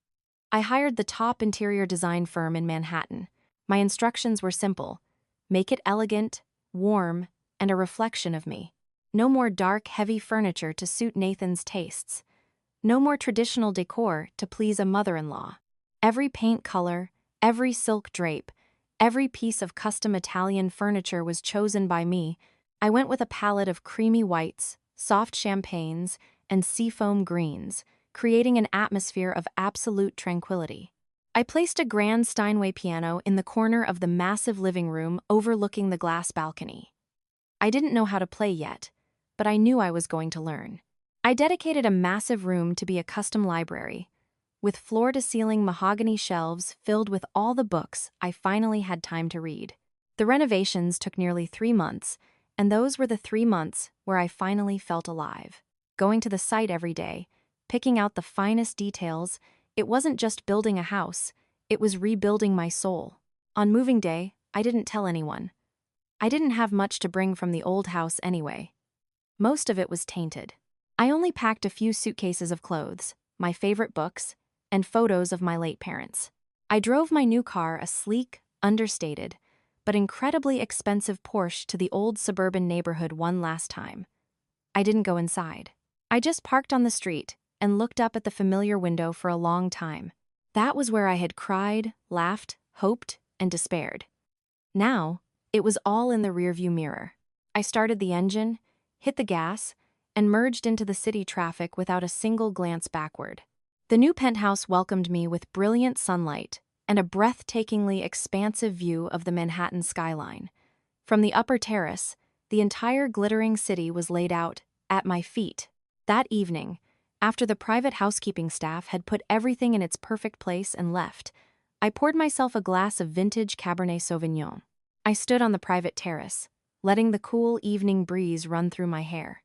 I hired the top interior design firm in Manhattan. My instructions were simple: make it elegant, warm, and a reflection of me. No more dark, heavy furniture to suit Nathan's tastes. No more traditional decor to please a mother-in-law. Every paint color, every silk drape, every piece of custom Italian furniture was chosen by me. I went with a palette of creamy whites, soft champagnes, and seafoam greens, creating an atmosphere of absolute tranquility. I placed a grand Steinway piano in the corner of the massive living room overlooking the glass balcony. I didn't know how to play yet, but I knew I was going to learn. I dedicated a massive room to be a custom library, with floor-to-ceiling mahogany shelves filled with all the books I finally had time to read. The renovations took nearly 3 months, and those were the 3 months where I finally felt alive. Going to the site every day, picking out the finest details, it wasn't just building a house, it was rebuilding my soul. On moving day, I didn't tell anyone. I didn't have much to bring from the old house anyway. Most of it was tainted. I only packed a few suitcases of clothes, my favorite books, and photos of my late parents. I drove my new car, a sleek, understated, but incredibly expensive Porsche to the old suburban neighborhood one last time. I didn't go inside. I just parked on the street and looked up at the familiar window for a long time. That was where I had cried, laughed, hoped, and despaired. Now, it was all in the rearview mirror. I started the engine, hit the gas, and merged into the city traffic without a single glance backward. The new penthouse welcomed me with brilliant sunlight and a breathtakingly expansive view of the Manhattan skyline. From the upper terrace, the entire glittering city was laid out at my feet. That evening, after the private housekeeping staff had put everything in its perfect place and left, I poured myself a glass of vintage Cabernet Sauvignon. I stood on the private terrace, letting the cool evening breeze run through my hair.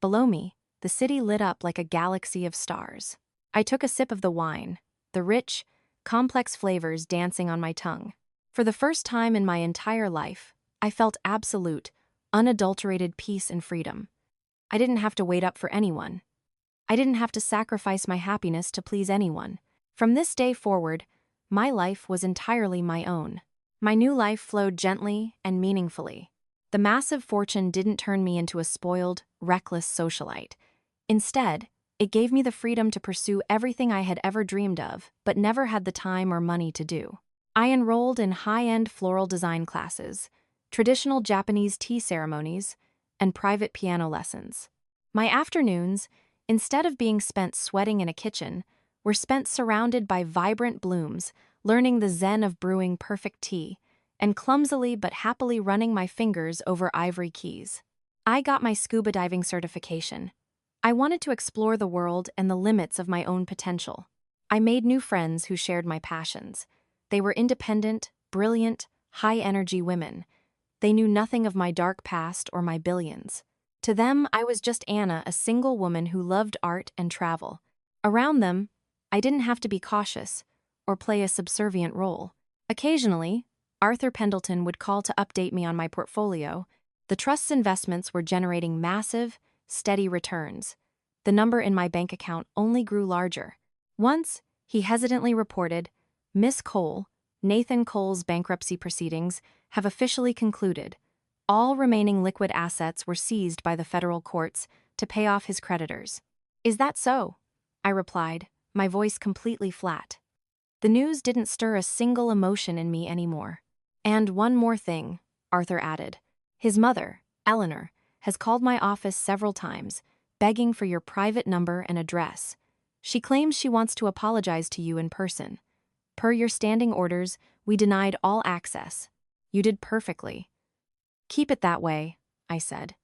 Below me, the city lit up like a galaxy of stars. I took a sip of the wine, the rich, complex flavors dancing on my tongue. For the first time in my entire life, I felt absolute, unadulterated peace and freedom. I didn't have to wait up for anyone. I didn't have to sacrifice my happiness to please anyone. From this day forward, my life was entirely my own. My new life flowed gently and meaningfully. The massive fortune didn't turn me into a spoiled, reckless socialite. Instead, it gave me the freedom to pursue everything I had ever dreamed of, but never had the time or money to do. I enrolled in high-end floral design classes, traditional Japanese tea ceremonies, and private piano lessons. My afternoons, instead of being spent sweating in a kitchen, were spent surrounded by vibrant blooms, learning the zen of brewing perfect tea, and clumsily but happily running my fingers over ivory keys. I got my scuba diving certification. I wanted to explore the world and the limits of my own potential. I made new friends who shared my passions. They were independent, brilliant, high-energy women. They knew nothing of my dark past or my billions. To them, I was just Anna, a single woman who loved art and travel. Around them, I didn't have to be cautious or play a subservient role. Occasionally, Arthur Pendleton would call to update me on my portfolio. The trust's investments were generating massive, steady returns. The number in my bank account only grew larger. Once, he hesitantly reported, "Miss Cole, Nathan Cole's bankruptcy proceedings have officially concluded. All remaining liquid assets were seized by the federal courts to pay off his creditors." "Is that so?" I replied, my voice completely flat. The news didn't stir a single emotion in me anymore. "And one more thing," Arthur added. "His mother, Eleanor, has called my office several times, begging for your private number and address. She claims she wants to apologize to you in person. Per your standing orders, we denied all access. You did perfectly." "Keep it that way," I said.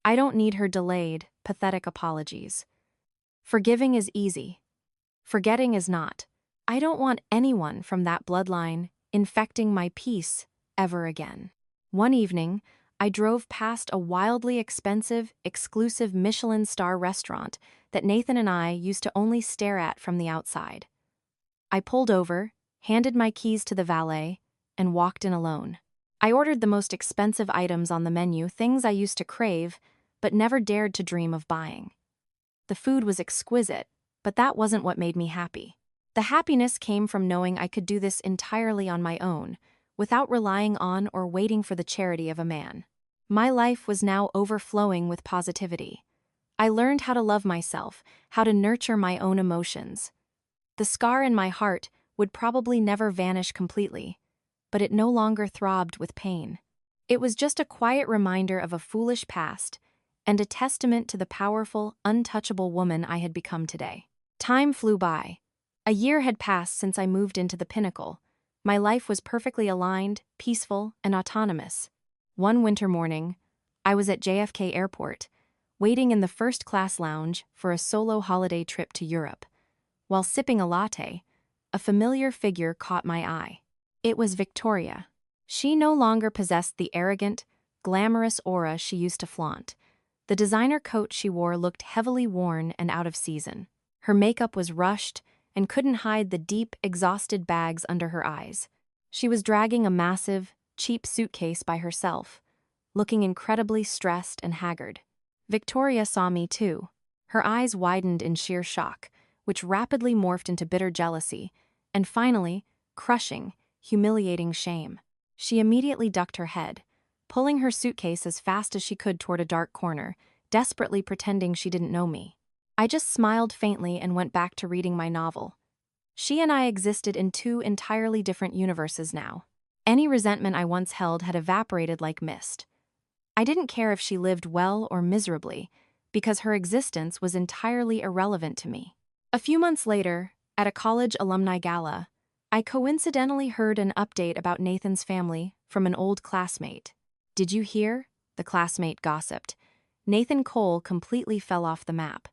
"I don't need her delayed, pathetic apologies. Forgiving is easy. Forgetting is not. I don't want anyone from that bloodline infecting my peace ever again." One evening, I drove past a wildly expensive, exclusive Michelin star restaurant that Nathan and I used to only stare at from the outside. I pulled over, handed my keys to the valet, and walked in alone. I ordered the most expensive items on the menu, things I used to crave, but never dared to dream of buying. The food was exquisite, but that wasn't what made me happy. The happiness came from knowing I could do this entirely on my own, without relying on or waiting for the charity of a man. My life was now overflowing with positivity. I learned how to love myself, how to nurture my own emotions. The scar in my heart would probably never vanish completely, but it no longer throbbed with pain. It was just a quiet reminder of a foolish past and a testament to the powerful, untouchable woman I had become today. Time flew by. A year had passed since I moved into the Pinnacle. My life was perfectly aligned, peaceful, and autonomous. One winter morning, I was at JFK Airport, waiting in the first-class lounge for a solo holiday trip to Europe. While sipping a latte, a familiar figure caught my eye. It was Victoria. She no longer possessed the arrogant, glamorous aura she used to flaunt. The designer coat she wore looked heavily worn and out of season. Her makeup was rushed and couldn't hide the deep, exhausted bags under her eyes. She was dragging a massive, cheap suitcase by herself, looking incredibly stressed and haggard. Victoria saw me too. Her eyes widened in sheer shock, which rapidly morphed into bitter jealousy, and finally, crushing, humiliating shame. She immediately ducked her head, pulling her suitcase as fast as she could toward a dark corner, desperately pretending she didn't know me. I just smiled faintly and went back to reading my novel. She and I existed in two entirely different universes now. Any resentment I once held had evaporated like mist. I didn't care if she lived well or miserably, because her existence was entirely irrelevant to me. A few months later, at a college alumni gala, I coincidentally heard an update about Nathan's family from an old classmate. "Did you hear?" the classmate gossiped. "Nathan Cole completely fell off the map.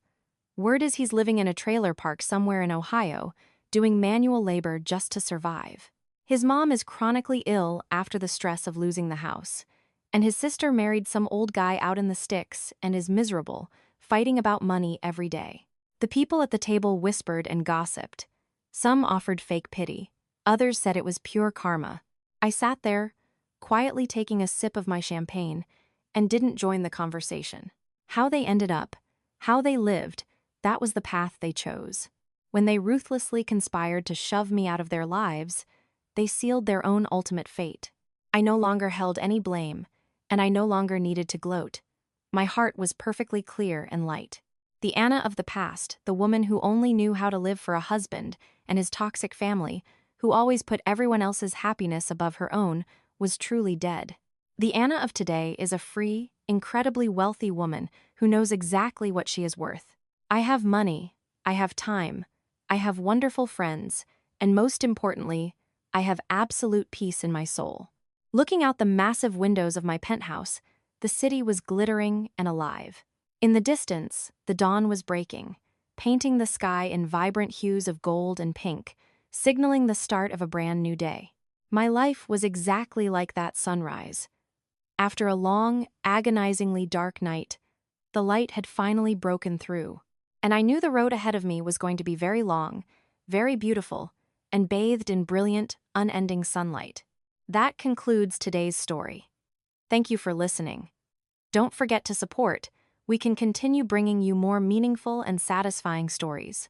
Word is he's living in a trailer park somewhere in Ohio, doing manual labor just to survive. His mom is chronically ill after the stress of losing the house, and his sister married some old guy out in the sticks and is miserable, fighting about money every day." The people at the table whispered and gossiped. Some offered fake pity. Others said it was pure karma. I sat there, quietly taking a sip of my champagne, and didn't join the conversation. How they ended up, how they lived, that was the path they chose. When they ruthlessly conspired to shove me out of their lives, they sealed their own ultimate fate. I no longer held any blame, and I no longer needed to gloat. My heart was perfectly clear and light. The Anna of the past, the woman who only knew how to live for a husband and his toxic family, who always put everyone else's happiness above her own, was truly dead. The Anna of today is a free, incredibly wealthy woman who knows exactly what she is worth. I have money, I have time, I have wonderful friends, and most importantly, I have absolute peace in my soul. Looking out the massive windows of my penthouse, the city was glittering and alive. In the distance, the dawn was breaking, painting the sky in vibrant hues of gold and pink, signaling the start of a brand new day. My life was exactly like that sunrise. After a long, agonizingly dark night, the light had finally broken through, and I knew the road ahead of me was going to be very long, very beautiful, and bathed in brilliant, unending sunlight. That concludes today's story. Thank you for listening. Don't forget to support. We can continue bringing you more meaningful and satisfying stories.